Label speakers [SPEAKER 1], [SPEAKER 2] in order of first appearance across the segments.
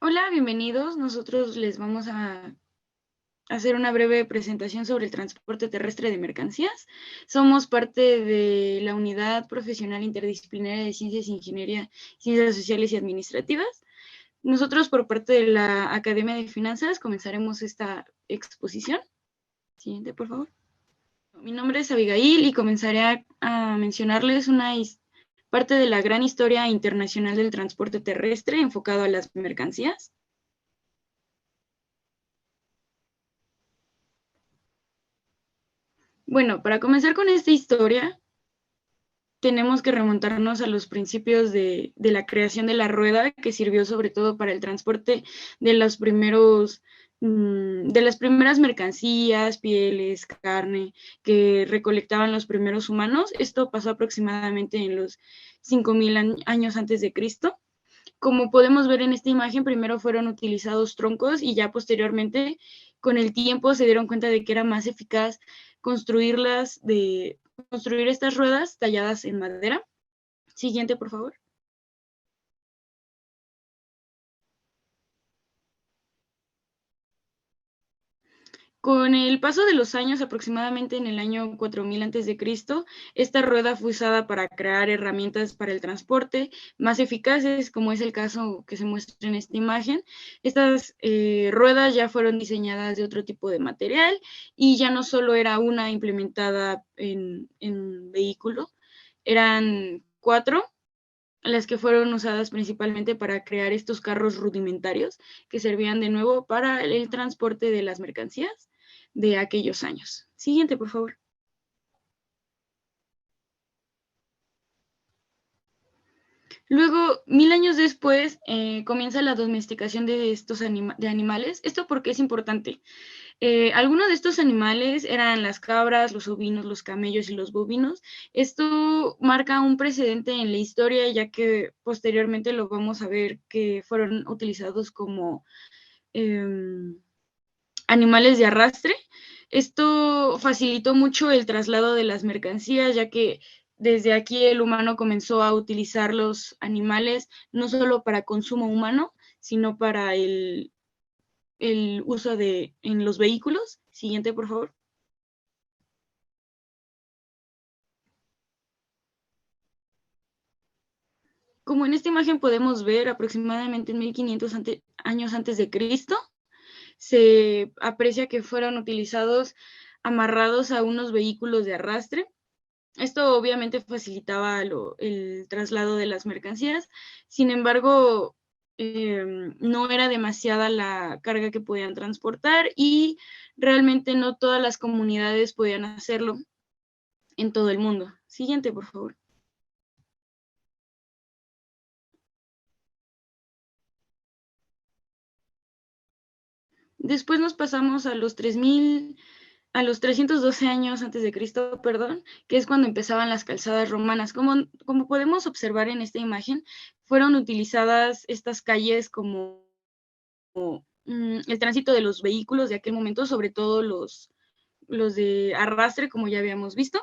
[SPEAKER 1] Hola, bienvenidos. Nosotros les vamos a hacer una breve presentación sobre el transporte terrestre de mercancías. Somos parte de la Unidad Profesional Interdisciplinaria de Ciencias e Ingeniería, Ciencias Sociales y Administrativas. Nosotros, por parte de la Academia de Finanzas, comenzaremos esta exposición. Siguiente, por favor. Mi nombre es Abigail y comenzaré a mencionarles una parte de la gran historia internacional del transporte terrestre enfocado a las mercancías. Bueno, para comenzar con esta historia, tenemos que remontarnos a los principios de la creación de la rueda, que sirvió sobre todo para el transporte de los primeros, de las primeras mercancías, pieles, carne, que recolectaban los primeros humanos. Esto pasó aproximadamente en los 5000 años antes de Cristo. Como podemos ver en esta imagen, primero fueron utilizados troncos y ya posteriormente, con el tiempo, se dieron cuenta de que era más eficaz construir estas ruedas talladas en madera. Siguiente, por favor. Con el paso de los años, aproximadamente en el año 4000 a.C., esta rueda fue usada para crear herramientas para el transporte más eficaces, como es el caso que se muestra en esta imagen. Estas ruedas ya fueron diseñadas de otro tipo de material y ya no solo era una implementada en vehículo, eran 4 las que fueron usadas principalmente para crear estos carros rudimentarios que servían de nuevo para el transporte de las mercancías de aquellos años. Siguiente, por favor. Luego, 1000 años después, comienza la domesticación de estos animales. ¿Esto por qué es importante? Algunos de estos animales eran las cabras, los ovinos, los camellos y los bovinos. Esto marca un precedente en la historia, ya que posteriormente lo vamos a ver que fueron utilizados como eh, animales de arrastre. Esto facilitó mucho el traslado de las mercancías, ya que desde aquí el humano comenzó a utilizar los animales no solo para consumo humano, sino para el uso en los vehículos. Siguiente, por favor. Como en esta imagen podemos ver, aproximadamente en 1500 años antes de Cristo, se aprecia que fueron utilizados amarrados a unos vehículos de arrastre. Esto obviamente facilitaba el traslado de las mercancías, sin embargo, no era demasiada la carga que podían transportar y realmente no todas las comunidades podían hacerlo en todo el mundo. Siguiente, por favor. Después nos pasamos a los 3000, a los 312 años antes de Cristo, perdón, que es cuando empezaban las calzadas romanas. Como podemos observar en esta imagen, fueron utilizadas estas calles como el tránsito de los vehículos de aquel momento, sobre todo los de arrastre, como ya habíamos visto.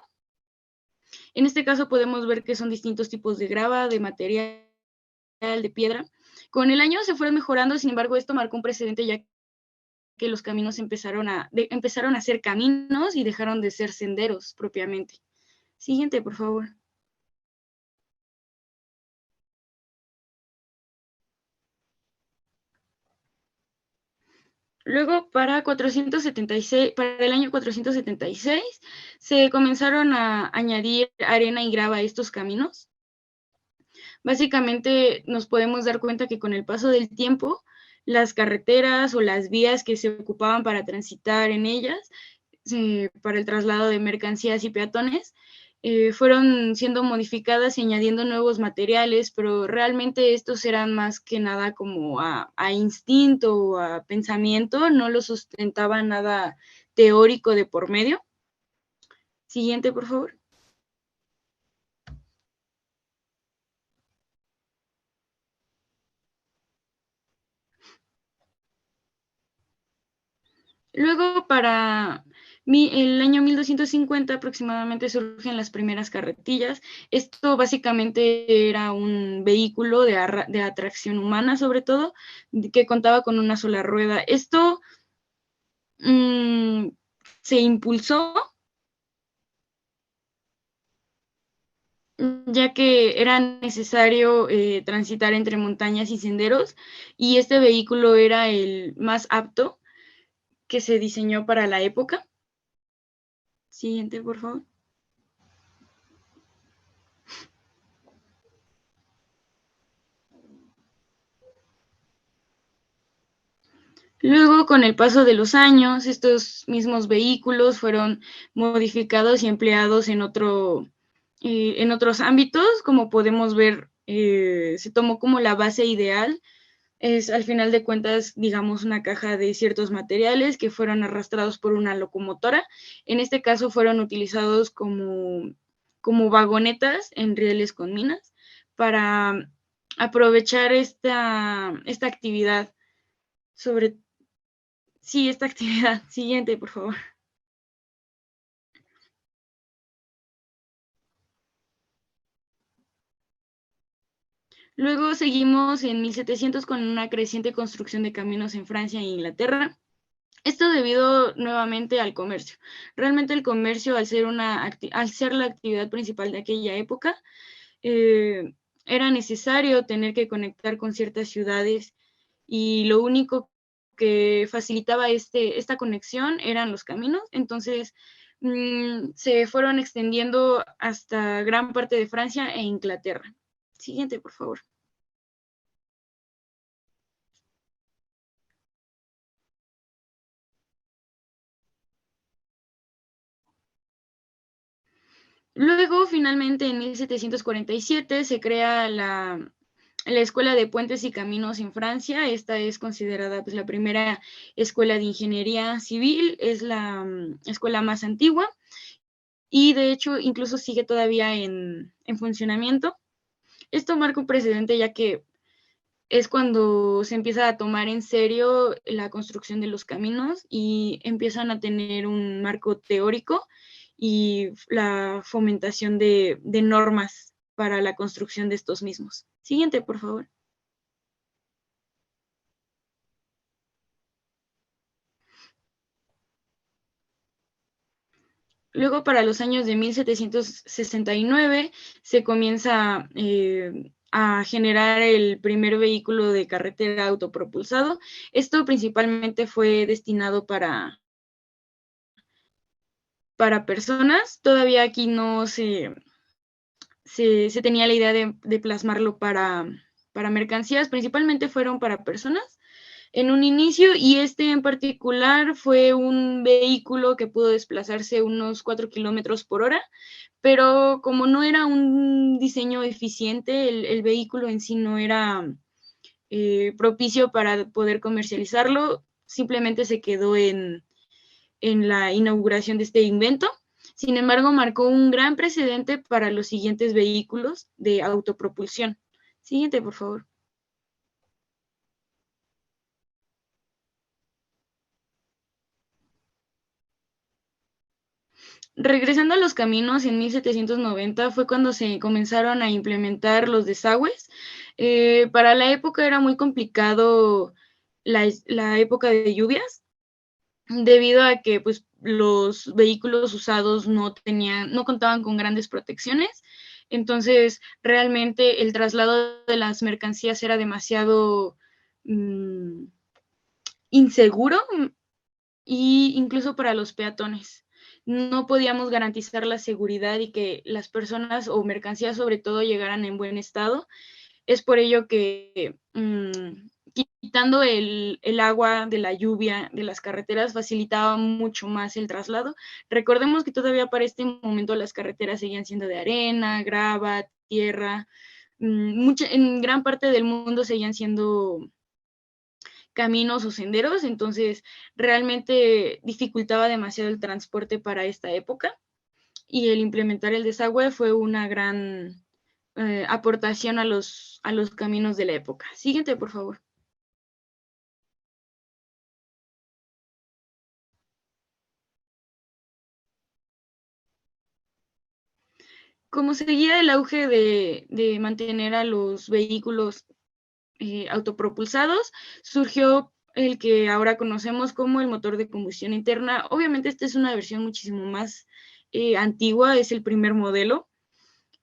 [SPEAKER 1] En este caso podemos ver que son distintos tipos de grava, de material, de piedra. Con el año se fueron mejorando, sin embargo, esto marcó un precedente ya que los caminos empezaron a ser caminos y dejaron de ser senderos propiamente. Siguiente, por favor. Luego, para el año 476, se comenzaron a añadir arena y grava a estos caminos. Básicamente nos podemos dar cuenta que con el paso del tiempo, las carreteras o las vías que se ocupaban para transitar en ellas, para el traslado de mercancías y peatones, fueron siendo modificadas y añadiendo nuevos materiales, pero realmente estos eran más que nada como a instinto o a pensamiento, no lo sustentaba nada teórico de por medio. Siguiente, por favor. Luego, para El año 1250 aproximadamente surgen las primeras carretillas. Esto básicamente era un vehículo de atracción humana, sobre todo, que contaba con una sola rueda. Esto se impulsó ya que era necesario transitar entre montañas y senderos, y este vehículo era el más apto que se diseñó para la época. Siguiente, por favor. Luego, con el paso de los años, estos mismos vehículos fueron modificados y empleados en otros ámbitos. Como podemos ver, se tomó como la base ideal. Es, al final de cuentas, digamos, una caja de ciertos materiales que fueron arrastrados por una locomotora. En este caso fueron utilizados como vagonetas en rieles con minas para aprovechar esta actividad sobre. Sí, esta actividad. Siguiente, por favor. Luego seguimos en 1700 con una creciente construcción de caminos en Francia e Inglaterra. Esto debido nuevamente al comercio. Realmente el comercio, al ser la actividad principal de aquella época, eh, era necesario tener que conectar con ciertas ciudades, y lo único que facilitaba esta conexión eran los caminos. Entonces, se fueron extendiendo hasta gran parte de Francia e Inglaterra. Siguiente, por favor. Luego, finalmente, en 1747 se crea la Escuela de Puentes y Caminos en Francia. Esta es considerada, pues, la primera escuela de ingeniería civil, es la escuela más antigua, y de hecho incluso sigue todavía en funcionamiento. Esto marca un precedente, ya que es cuando se empieza a tomar en serio la construcción de los caminos y empiezan a tener un marco teórico y la fomentación de normas para la construcción de estos mismos. Siguiente, por favor. Luego, para los años de 1769, se comienza a generar el primer vehículo de carretera autopropulsado. Esto principalmente fue destinado para personas. Todavía aquí no se tenía la idea de plasmarlo para mercancías. Principalmente fueron para personas en un inicio, y este en particular fue un vehículo que pudo desplazarse unos 4 kilómetros por hora, pero como no era un diseño eficiente, el vehículo en sí no era propicio para poder comercializarlo. Simplemente se quedó en la inauguración de este invento. Sin embargo, marcó un gran precedente para los siguientes vehículos de autopropulsión. Siguiente, por favor. Regresando a los caminos, en 1790 fue cuando se comenzaron a implementar los desagües. Para la época era muy complicado la época de lluvias, debido a que, pues, los vehículos usados no contaban con grandes protecciones. Entonces, realmente el traslado de las mercancías era demasiado mm, inseguro, y incluso para los peatones. No podíamos garantizar la seguridad y que las personas o mercancías, sobre todo, llegaran en buen estado. Es por ello que, quitando el agua de la lluvia de las carreteras, facilitaba mucho más el traslado. Recordemos que todavía para este momento las carreteras seguían siendo de arena, grava, tierra. En gran parte del mundo seguían siendo caminos o senderos. Entonces realmente dificultaba demasiado el transporte para esta época, y el implementar el desagüe fue una gran aportación a los caminos de la época. Siguiente, por favor. Como seguía el auge de mantener a los vehículos autopropulsados, surgió el que ahora conocemos como el motor de combustión interna. Obviamente esta es una versión muchísimo más antigua, es el primer modelo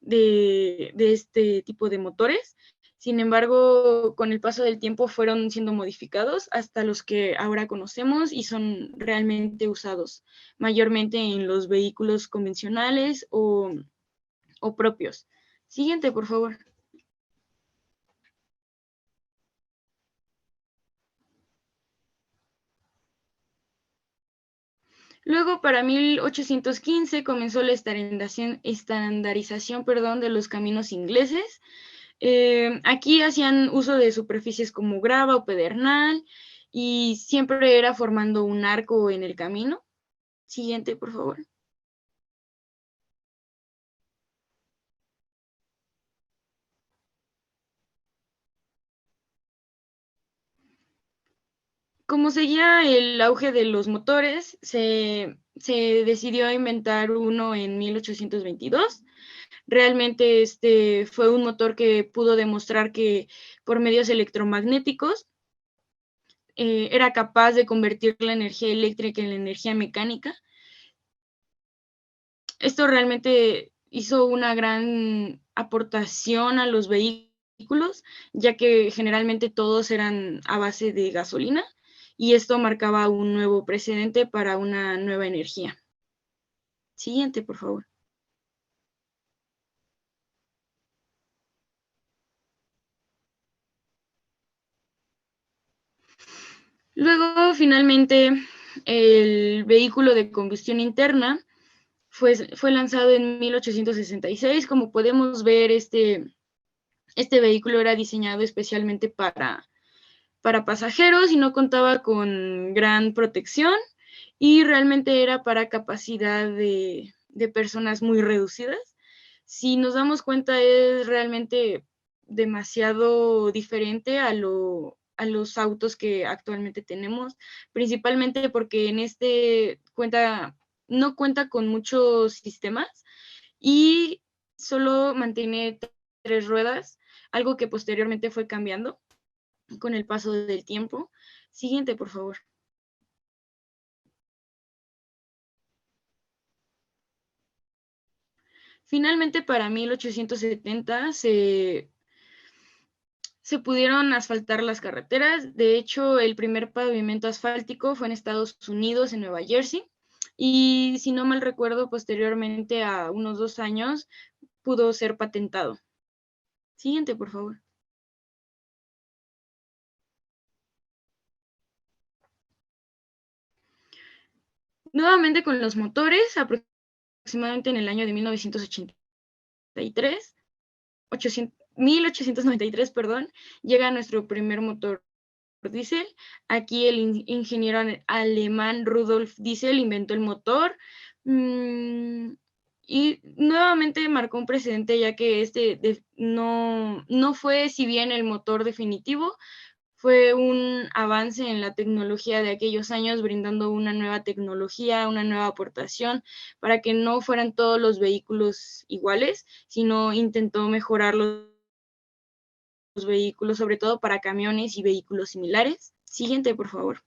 [SPEAKER 1] de este tipo de motores. Sin embargo, con el paso del tiempo fueron siendo modificados hasta los que ahora conocemos y son realmente usados, mayormente en los vehículos convencionales o propios. Siguiente, por favor. Luego, para 1815, comenzó la estandarización, de los caminos ingleses. Aquí hacían uso de superficies como grava o pedernal y siempre era formando un arco en el camino. Siguiente, por favor. Como seguía el auge de los motores, se decidió inventar uno en 1822. Realmente este fue un motor que pudo demostrar que por medios electromagnéticos era capaz de convertir la energía eléctrica en la energía mecánica. Esto realmente hizo una gran aportación a los vehículos, ya que generalmente todos eran a base de gasolina, y esto marcaba un nuevo precedente para una nueva energía. Siguiente, por favor. Luego, finalmente, el vehículo de combustión interna fue lanzado en 1866. Como podemos ver, este vehículo era diseñado especialmente para pasajeros y no contaba con gran protección y realmente era para capacidad de personas muy reducidas. Si nos damos cuenta, es realmente demasiado diferente a los autos que actualmente tenemos, principalmente porque en no cuenta con muchos sistemas y solo mantiene 3 ruedas, algo que posteriormente fue cambiando con el paso del tiempo. Siguiente, por favor. Finalmente, para 1870 se pudieron asfaltar las carreteras. De hecho, el primer pavimento asfáltico fue en Estados Unidos, en Nueva Jersey. Y si no mal recuerdo, posteriormente a unos 2 años, pudo ser patentado. Siguiente, por favor. Nuevamente con los motores, aproximadamente en el año de 1983, 1893, perdón, llega nuestro primer motor diésel. Aquí el ingeniero alemán Rudolf Diesel inventó el motor y nuevamente marcó un precedente, ya que no fue, si bien el motor definitivo, fue un avance en la tecnología de aquellos años, brindando una nueva tecnología, una nueva aportación para que no fueran todos los vehículos iguales, sino intentó mejorar los vehículos, sobre todo para camiones y vehículos similares. Siguiente, por favor.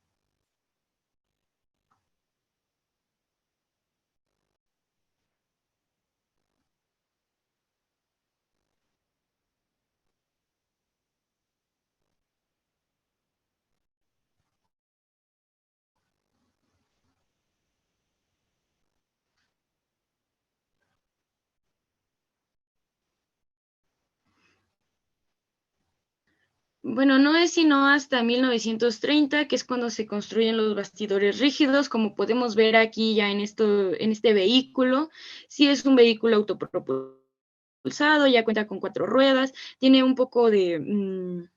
[SPEAKER 1] Bueno, no es sino hasta 1930, que es cuando se construyen los bastidores rígidos, como podemos ver aquí ya en este vehículo. Sí es un vehículo autopropulsado, ya cuenta con 4 ruedas, tiene un poco el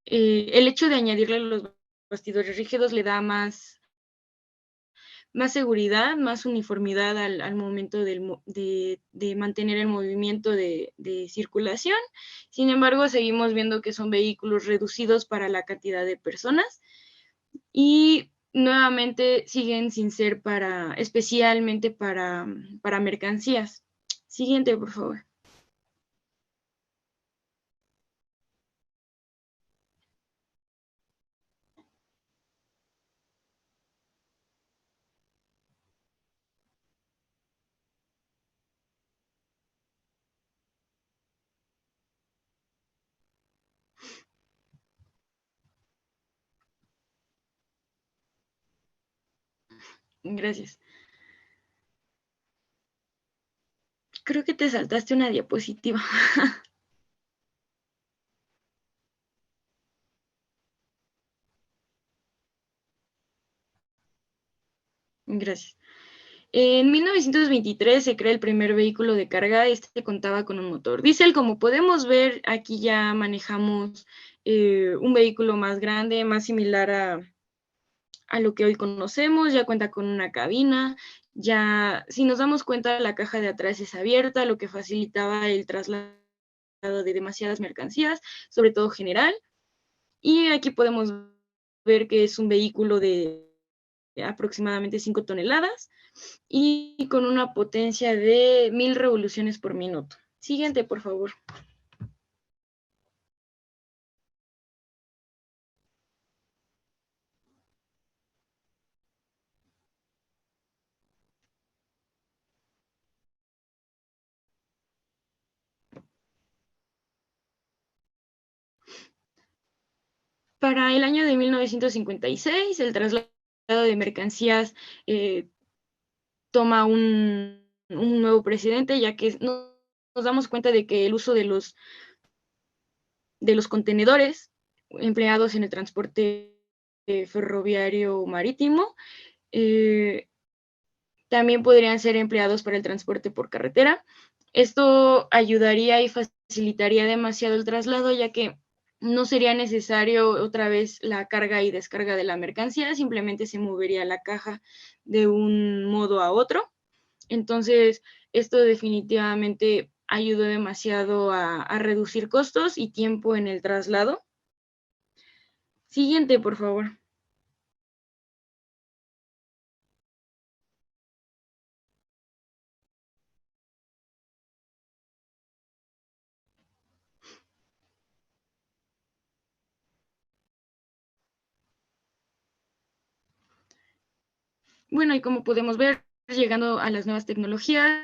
[SPEAKER 1] hecho de añadirle los bastidores rígidos le da más seguridad, más uniformidad al momento de mantener el movimiento de circulación. Sin embargo, seguimos viendo que son vehículos reducidos para la cantidad de personas y nuevamente siguen sin ser especialmente para mercancías. Siguiente, por favor. Gracias. Creo que te saltaste una diapositiva. Gracias. En 1923 se crea el primer vehículo de carga. Este contaba con un motor diésel. Como podemos ver, aquí ya manejamos un vehículo más grande, más similar a lo que hoy conocemos. Ya cuenta con una cabina. Ya, si nos damos cuenta, la caja de atrás es abierta, lo que facilitaba el traslado de demasiadas mercancías, sobre todo general. Y aquí podemos ver que es un vehículo de aproximadamente 5 toneladas y con una potencia de 1000 revoluciones por minuto. Siguiente, por favor. Para el año de 1956, el traslado de mercancías toma un nuevo presidente, ya que nos damos cuenta de que el uso de los contenedores empleados en el transporte ferroviario marítimo eh, también podrían ser empleados para el transporte por carretera. Esto ayudaría y facilitaría demasiado el traslado, ya que no sería necesario otra vez la carga y descarga de la mercancía, simplemente se movería la caja de un modo a otro. Entonces, esto definitivamente ayudó demasiado a reducir costos y tiempo en el traslado. Siguiente, por favor. Bueno, y como podemos ver, llegando a las nuevas tecnologías,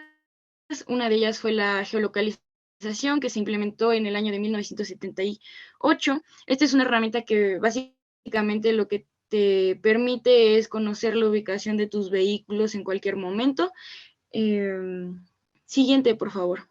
[SPEAKER 1] una de ellas fue la geolocalización que se implementó en el año de 1978. Esta es una herramienta que básicamente lo que te permite es conocer la ubicación de tus vehículos en cualquier momento. Eh, Siguiente, por favor.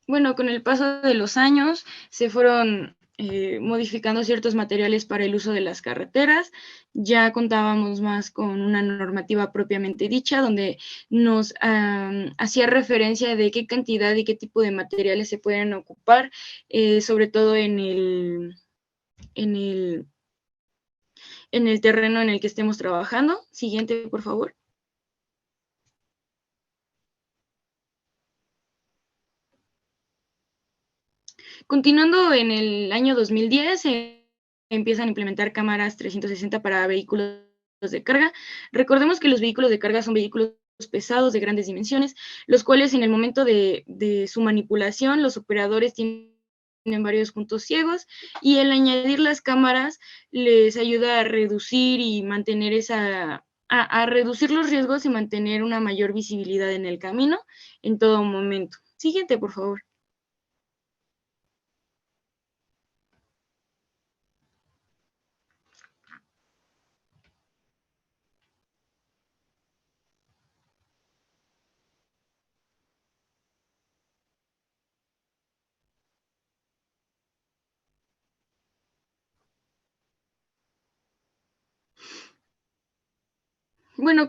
[SPEAKER 1] Bueno, con el paso de los años se fueron modificando ciertos materiales para el uso de las carreteras. Ya contábamos más con una normativa propiamente dicha, donde nos hacía referencia de qué cantidad y qué tipo de materiales se pueden ocupar, sobre todo en el, en el terreno en el que estemos trabajando. Siguiente, por favor. Continuando en el año 2010, empiezan a implementar cámaras 360 para vehículos de carga. Recordemos que los vehículos de carga son vehículos pesados de grandes dimensiones, los cuales en el momento de su manipulación, los operadores tienen varios puntos ciegos y el añadir las cámaras les ayuda a reducir y mantener a reducir los riesgos y mantener una mayor visibilidad en el camino en todo momento. Siguiente, por favor. Bueno,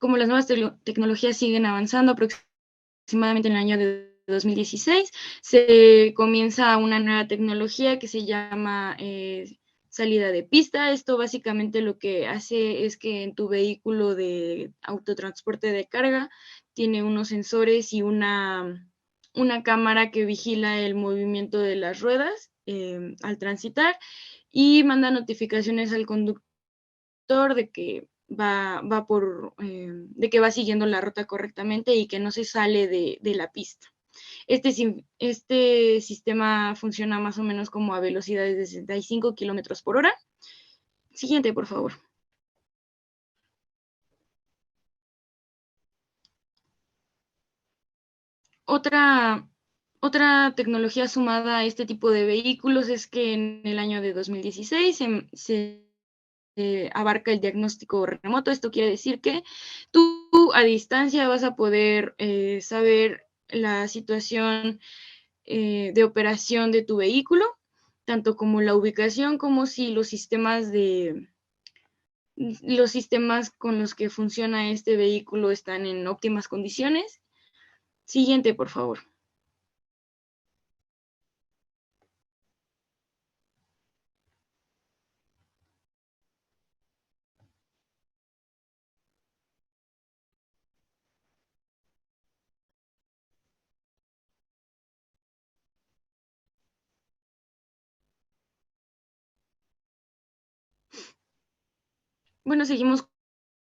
[SPEAKER 1] como las nuevas tecnologías siguen avanzando, aproximadamente en el año de 2016, se comienza una nueva tecnología que se llama salida de pista. Esto básicamente lo que hace es que en tu vehículo de autotransporte de carga tiene unos sensores y una cámara que vigila el movimiento de las ruedas al transitar y manda notificaciones al conductor de que de que va siguiendo la ruta correctamente y que no se sale de la pista. Este sistema funciona más o menos como a velocidades de 65 kilómetros por hora. Siguiente, por favor. Otra, otra tecnología sumada a este tipo de vehículos es que en el año de 2016 se abarca el diagnóstico remoto. Esto quiere decir que tú a distancia vas a poder saber la situación de operación de tu vehículo, tanto como la ubicación como si los sistemas con los que funciona este vehículo están en óptimas condiciones. Siguiente, por favor. Bueno, seguimos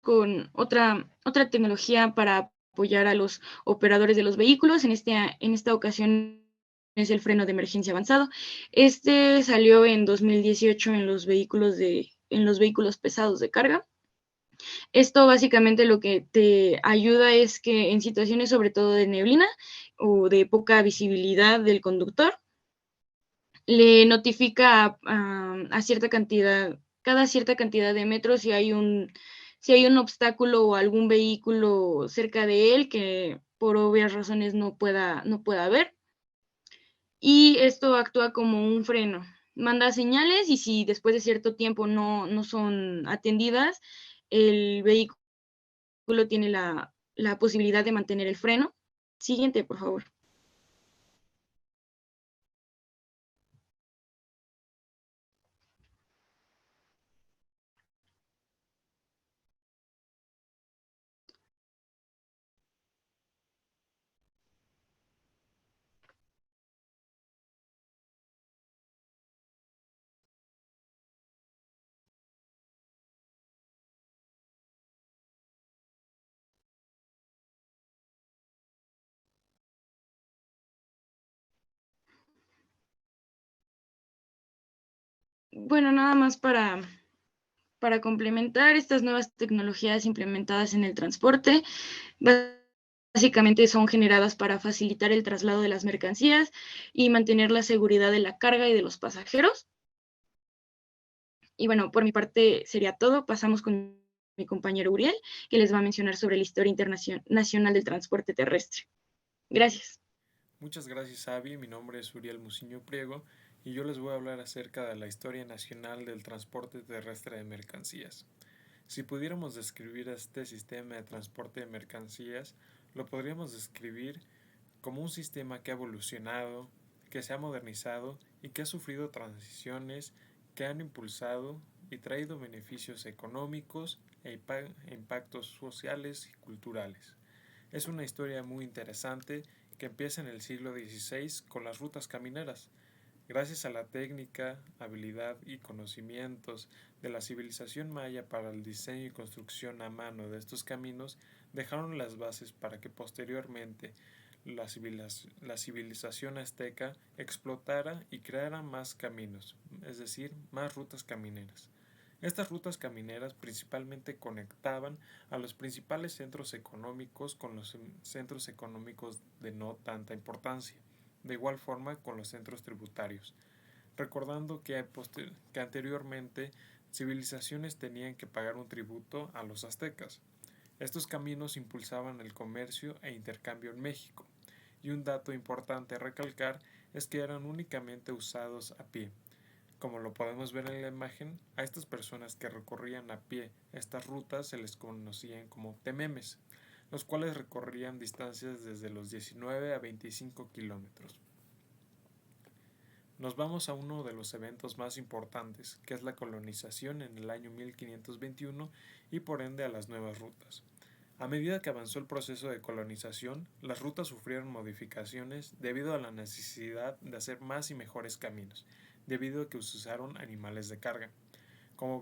[SPEAKER 1] con otra tecnología para apoyar a los operadores de los vehículos. En esta ocasión es el freno de emergencia avanzado. Este salió en 2018 en los vehículos pesados de carga. Esto básicamente lo que te ayuda es que en situaciones sobre todo de neblina o de poca visibilidad del conductor, le notifica a cierta cantidad, cada cierta cantidad de metros si hay un obstáculo o algún vehículo cerca de él que por obvias razones no pueda ver. Y esto actúa como un freno. Manda señales y si después de cierto tiempo no son atendidas, el vehículo tiene la posibilidad de mantener el freno. Siguiente, por favor. Bueno, nada más para complementar estas nuevas tecnologías implementadas en el transporte, básicamente son generadas para facilitar el traslado de las mercancías y mantener la seguridad de la carga y de los pasajeros. Y bueno, por mi parte sería todo. Pasamos con mi compañero Uriel, que les va a mencionar sobre la historia internacional del transporte terrestre. Gracias.
[SPEAKER 2] Muchas gracias, Avi. Mi nombre es Uriel Muciño Priego y yo les voy a hablar acerca de la historia nacional del transporte terrestre de mercancías. Si pudiéramos describir este sistema de transporte de mercancías, lo podríamos describir como un sistema que ha evolucionado, que se ha modernizado y que ha sufrido transiciones que han impulsado y traído beneficios económicos e impactos sociales y culturales. Es una historia muy interesante que empieza en el siglo XVI con las rutas camineras. Gracias a la técnica, habilidad y conocimientos de la civilización maya para el diseño y construcción a mano de estos caminos, dejaron las bases para que posteriormente la civilización azteca explotara y creara más caminos, es decir, más rutas camineras. Estas rutas camineras principalmente conectaban a los principales centros económicos con los centros económicos de no tanta importancia, de igual forma con los centros tributarios, recordando que anteriormente civilizaciones tenían que pagar un tributo a los aztecas. Estos caminos impulsaban el comercio e intercambio en México, y un dato importante a recalcar es que eran únicamente usados a pie. Como lo podemos ver en la imagen, a estas personas que recorrían a pie estas rutas se les conocían como tememes, los cuales recorrían distancias desde los 19 a 25 kilómetros. Nos vamos a uno de los eventos más importantes, que es la colonización en el año 1521 y por ende a las nuevas rutas. A medida que avanzó el proceso de colonización, las rutas sufrieron modificaciones debido a la necesidad de hacer más y mejores caminos, debido a que se usaron animales de carga. Como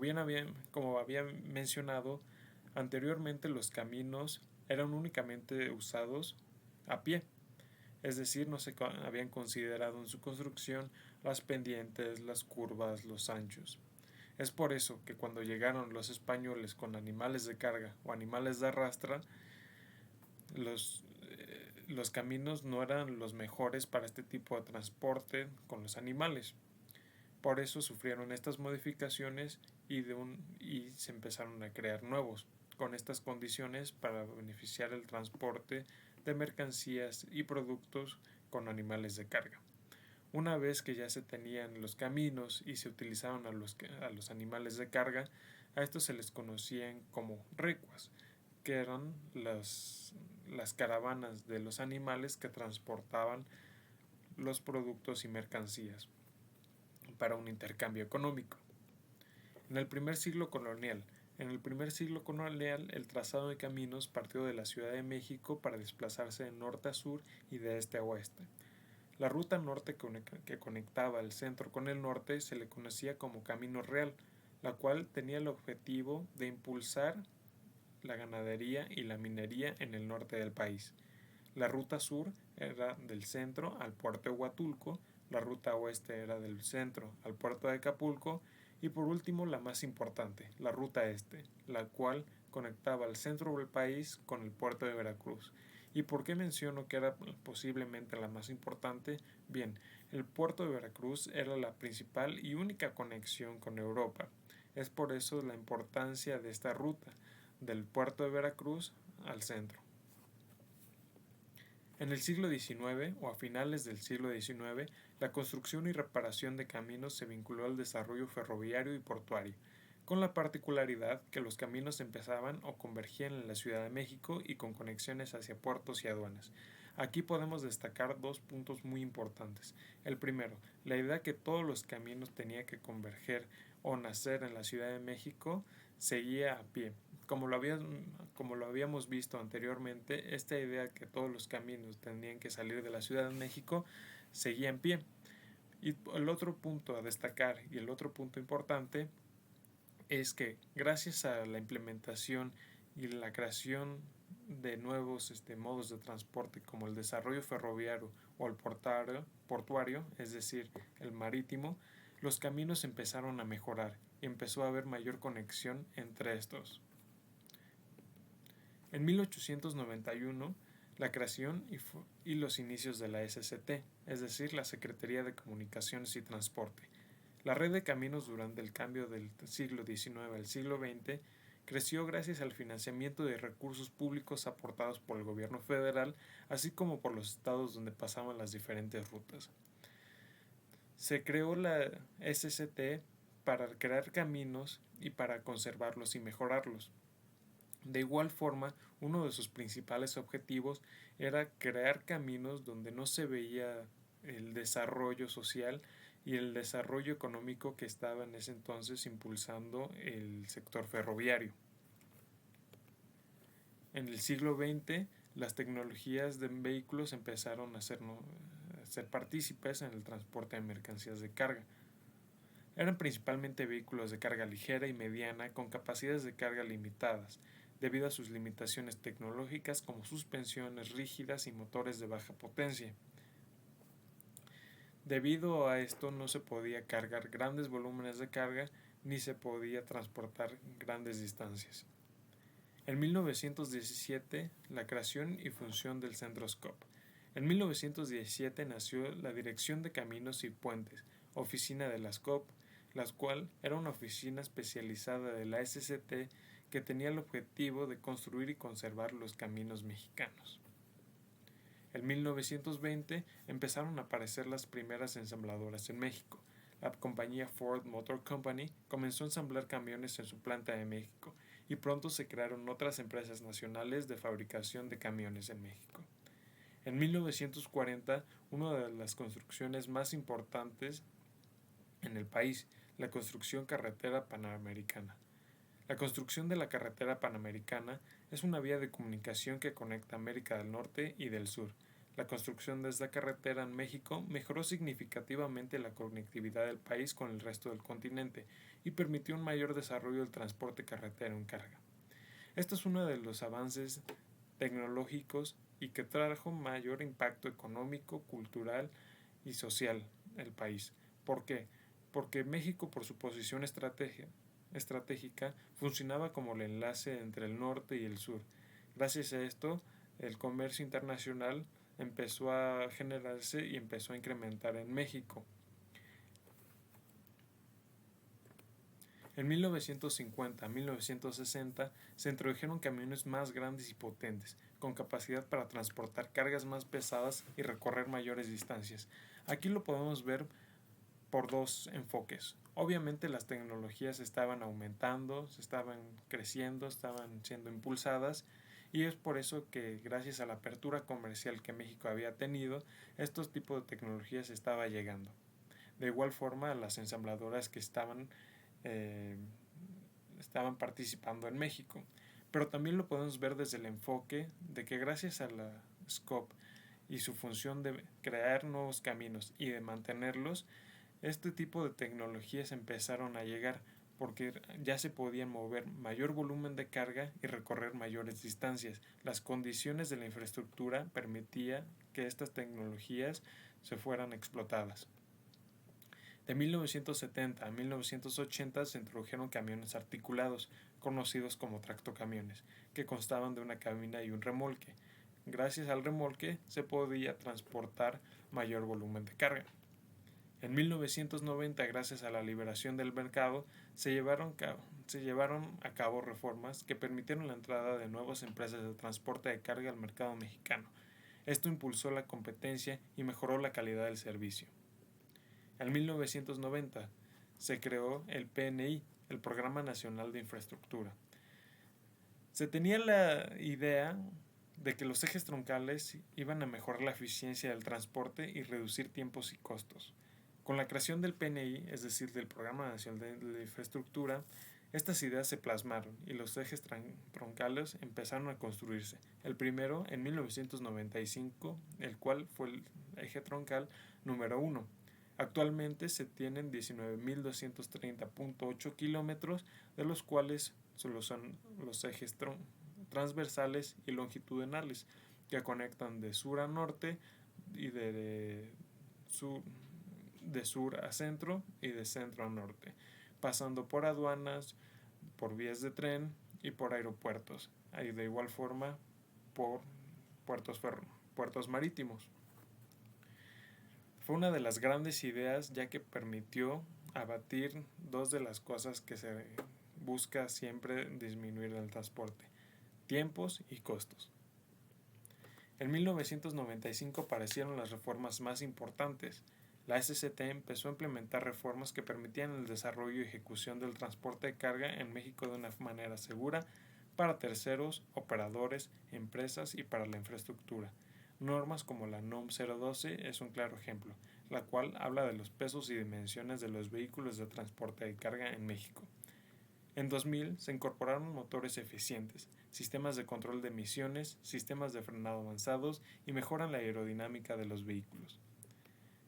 [SPEAKER 2] había mencionado anteriormente, los caminos eran únicamente usados a pie, es decir, no se habían considerado en su construcción las pendientes, las curvas, los anchos. Es por eso que cuando llegaron los españoles con animales de carga o animales de arrastra, los caminos no eran los mejores para este tipo de transporte con los animales. Por eso sufrieron estas modificaciones y se empezaron a crear nuevos, con estas condiciones para beneficiar el transporte de mercancías y productos con animales de carga. Una vez que ya se tenían los caminos y se utilizaban a los animales de carga, a estos se les conocían como recuas, que eran las caravanas de los animales que transportaban los productos y mercancías para un intercambio económico. En el primer siglo colonial, el trazado de caminos partió de la Ciudad de México para desplazarse de norte a sur y de este a oeste. La ruta norte que conectaba el centro con el norte se le conocía como Camino Real, la cual tenía el objetivo de impulsar la ganadería y la minería en el norte del país. La ruta sur era del centro al puerto de Huatulco, la ruta oeste era del centro al puerto de Acapulco y por último la más importante, la ruta este, la cual conectaba el centro del país con el puerto de Veracruz. ¿Y por qué menciono que era posiblemente la más importante? Bien, el puerto de Veracruz era la principal y única conexión con Europa. Es por eso la importancia de esta ruta, del puerto de Veracruz al centro. En el siglo XIX o a finales del siglo XIX, la construcción y reparación de caminos se vinculó al desarrollo ferroviario y portuario, con la particularidad que los caminos empezaban o convergían en la Ciudad de México y con conexiones hacia puertos y aduanas. Aquí podemos destacar dos puntos muy importantes. El primero, la idea que todos los caminos tenían que converger o nacer en la Ciudad de México seguía a pie. Como lo habíamos visto anteriormente, esta idea que todos los caminos tenían que salir de la Ciudad de México seguía en pie. Y el otro punto a destacar y el otro punto importante es que gracias a la implementación y la creación de nuevos modos de transporte como el desarrollo ferroviario o el portuario, es decir, el marítimo, los caminos empezaron a mejorar y empezó a haber mayor conexión entre estos. En 1891, la creación y los inicios de la SCT, es decir, la Secretaría de Comunicaciones y Transporte. La red de caminos durante el cambio del siglo XIX al siglo XX creció gracias al financiamiento de recursos públicos aportados por el gobierno federal, así como por los estados donde pasaban las diferentes rutas. Se creó la SCT para crear caminos y para conservarlos y mejorarlos. De igual forma, uno de sus principales objetivos era crear caminos donde no se veía el desarrollo social y el desarrollo económico que estaba en ese entonces impulsando el sector ferroviario. En el siglo XX, las tecnologías de vehículos empezaron a ser partícipes en el transporte de mercancías de carga. Eran principalmente vehículos de carga ligera y mediana con capacidades de carga limitadas, debido a sus limitaciones tecnológicas como suspensiones rígidas y motores de baja potencia. Debido a esto no se podía cargar grandes volúmenes de carga ni se podía transportar grandes distancias. En 1917, la creación y función del Centro SCOP. En 1917 nació la Dirección de Caminos y Puentes, oficina de la SCOP, la cual era una oficina especializada de la SCT que tenía el objetivo de construir y conservar los caminos mexicanos. En 1920 empezaron a aparecer las primeras ensambladoras en México. la compañía Ford Motor Company comenzó a ensamblar camiones en su planta de México y pronto se crearon otras empresas nacionales de fabricación de camiones en México. En 1940, una de las construcciones más importantes en el país, la construcción carretera panamericana. La construcción de la carretera panamericana es una vía de comunicación que conecta América del Norte y del Sur. La construcción de esta carretera en México mejoró significativamente la conectividad del país con el resto del continente y permitió un mayor desarrollo del transporte carretero en carga. Esto es uno de los avances tecnológicos y que trajo mayor impacto económico, cultural y social al país. ¿Por qué? Porque México, por su posición estratégica, funcionaba como el enlace entre el norte y el sur. Gracias a esto, el comercio internacional empezó a generarse y empezó a incrementar en México. En 1950 a 1960 se introdujeron camiones más grandes y potentes, con capacidad para transportar cargas más pesadas y recorrer mayores distancias. Aquí lo podemos ver por dos enfoques. Obviamente las tecnologías estaban aumentando, se estaban creciendo, estaban siendo impulsadas y es por eso que gracias a la apertura comercial que México había tenido, estos tipos de tecnologías estaban llegando. De igual forma, las ensambladoras que estaban participando en México. Pero también lo podemos ver desde el enfoque de que gracias a la SCOP y su función de crear nuevos caminos y de mantenerlos, este tipo de tecnologías empezaron a llegar porque ya se podían mover mayor volumen de carga y recorrer mayores distancias. Las condiciones de la infraestructura permitían que estas tecnologías se fueran explotadas. De 1970 a 1980 se introdujeron camiones articulados, conocidos como tractocamiones, que constaban de una cabina y un remolque. Gracias al remolque se podía transportar mayor volumen de carga. En 1990, gracias a la liberación del mercado, se llevaron a cabo reformas que permitieron la entrada de nuevas empresas de transporte de carga al mercado mexicano. Esto impulsó la competencia y mejoró la calidad del servicio. En 1990 se creó el PNI, el Programa Nacional de Infraestructura. Se tenía la idea de que los ejes troncales iban a mejorar la eficiencia del transporte y reducir tiempos y costos. Con la creación del PNI, es decir, del Programa Nacional de Infraestructura, estas ideas se plasmaron y los ejes troncales empezaron a construirse. El primero en 1995, el cual fue el eje troncal número 1. Actualmente se tienen 19.230.8 kilómetros, de los cuales solo son los ejes transversales y longitudinales, que conectan de sur a norte y de sur a centro y de centro a norte, pasando por aduanas, por vías de tren y por aeropuertos, y de igual forma por puertos marítimos. Fue una de las grandes ideas, ya que permitió abatir dos de las cosas que se busca siempre disminuir en el transporte: tiempos y costos. En 1995 aparecieron las reformas más importantes. La SCT empezó a implementar reformas que permitían el desarrollo y ejecución del transporte de carga en México de una manera segura para terceros, operadores, empresas y para la infraestructura. Normas como la NOM 012 es un claro ejemplo, la cual habla de los pesos y dimensiones de los vehículos de transporte de carga en México. En 2000 se incorporaron motores eficientes, sistemas de control de emisiones, sistemas de frenado avanzados y mejoran la aerodinámica de los vehículos.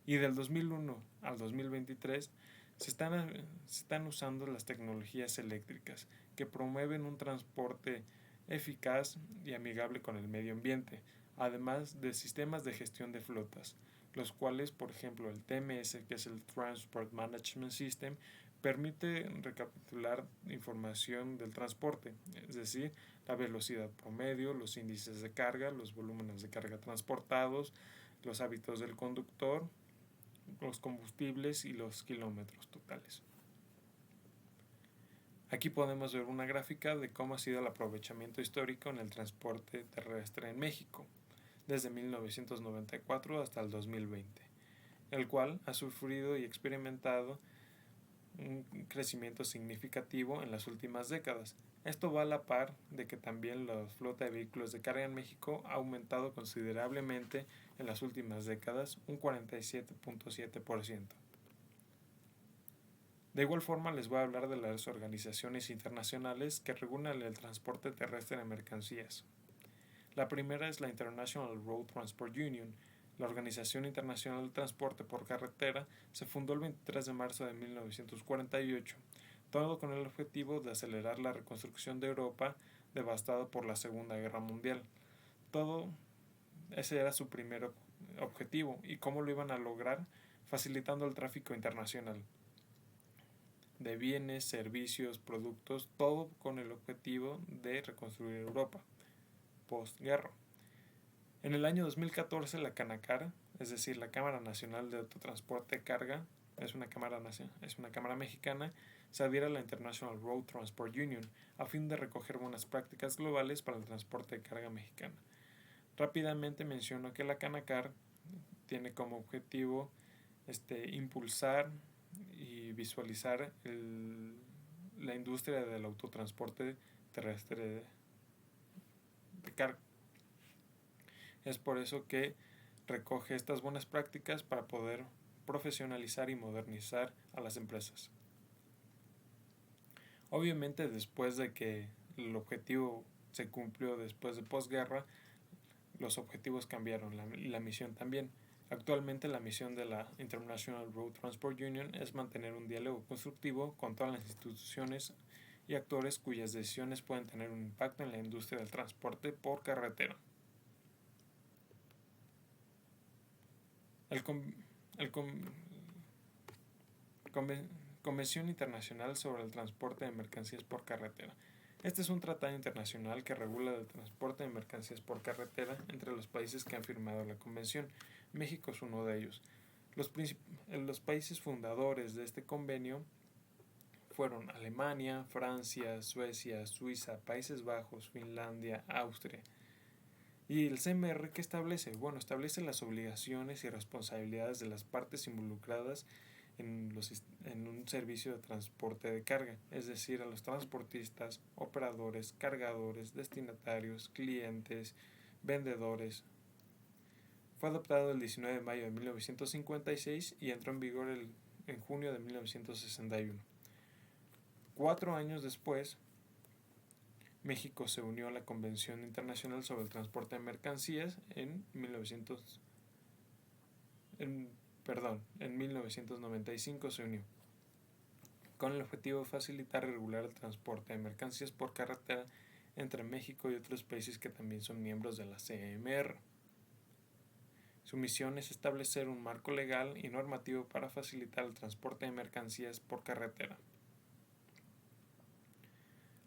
[SPEAKER 2] Y del 2001 al 2023 se están usando las tecnologías eléctricas que promueven un transporte eficaz y amigable con el medio ambiente, además de sistemas de gestión de flotas, los cuales, por ejemplo, el TMS, que es el Transport Management System, permite recapitular información del transporte, es decir, la velocidad promedio, los índices de carga, los volúmenes de carga transportados, los hábitos del conductor, los combustibles y los kilómetros totales. Aquí podemos ver una gráfica de cómo ha sido el aprovechamiento histórico en el transporte terrestre en México, desde 1994 hasta el 2020. el cual ha sufrido y experimentado un crecimiento significativo en las últimas décadas. Esto va a la par de que también la flota de vehículos de carga en México ha aumentado considerablemente en las últimas décadas, un 47.7%. De igual forma, les voy a hablar de las organizaciones internacionales que regulan el transporte terrestre de mercancías. La primera es la International Road Transport Union. La Organización Internacional de Transporte por Carretera se fundó el 23 de marzo de 1948, todo con el objetivo de acelerar la reconstrucción de Europa devastada por la Segunda Guerra Mundial. Ese era su primer objetivo. ¿Y cómo lo iban a lograr? Facilitando el tráfico internacional de bienes, servicios, productos, todo con el objetivo de reconstruir Europa postguerra. En el año 2014 la Canacar, es decir, la Cámara Nacional de Autotransporte de Carga, es una cámara mexicana, se adhiere a la International Road Transport Union a fin de recoger buenas prácticas globales para el transporte de carga mexicana. Rápidamente menciono que la Canacar tiene como objetivo impulsar y visualizar la industria del autotransporte terrestre de carga. Es por eso que recoge estas buenas prácticas para poder profesionalizar y modernizar a las empresas. Obviamente, después de que el objetivo se cumplió después de posguerra, los objetivos cambiaron y la misión también. Actualmente la misión de la International Road Transport Union es mantener un diálogo constructivo con todas las instituciones y actores cuyas decisiones pueden tener un impacto en la industria del transporte por carretera. Convención Internacional sobre el Transporte de Mercancías por Carretera. Este es un tratado internacional que regula el transporte de mercancías por carretera entre los países que han firmado la convención. México es uno de ellos. Los países fundadores de este convenio fueron Alemania, Francia, Suecia, Suiza, Países Bajos, Finlandia, Austria. ¿Y el CMR qué establece? Bueno, establece las obligaciones y responsabilidades de las partes involucradas en un servicio de transporte de carga, es decir, a los transportistas, operadores, cargadores, destinatarios, clientes, vendedores. Fue adoptado el 19 de mayo de 1956 y entró en vigor en junio de 1961. 4 años después, México se unió a la Convención Internacional sobre el Transporte de Mercancías en 1995 se unió, con el objetivo de facilitar y regular el transporte de mercancías por carretera entre México y otros países que también son miembros de la CMR. Su misión es establecer un marco legal y normativo para facilitar el transporte de mercancías por carretera.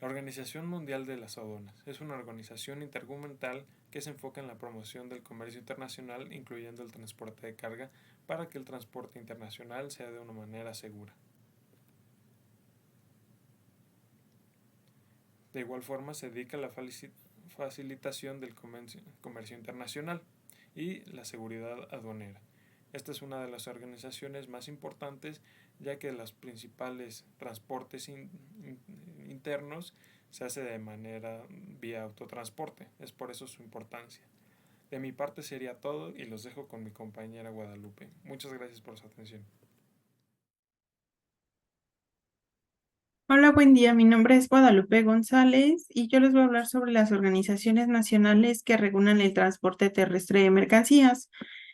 [SPEAKER 2] La Organización Mundial de las Aduanas es una organización intergubernamental que se enfoca en la promoción del comercio internacional, incluyendo el transporte de carga, para que el transporte internacional sea de una manera segura. De igual forma, se dedica a la facilitación del comercio internacional y la seguridad aduanera. Esta es una de las organizaciones más importantes, ya que los principales transportes internos se hace de manera vía autotransporte. Es por eso su importancia. De mi parte sería todo y los dejo con mi compañera Guadalupe. Muchas gracias por su atención.
[SPEAKER 3] Hola, buen día. Mi nombre es Guadalupe González y yo les voy a hablar sobre las organizaciones nacionales que regulan el transporte terrestre de mercancías.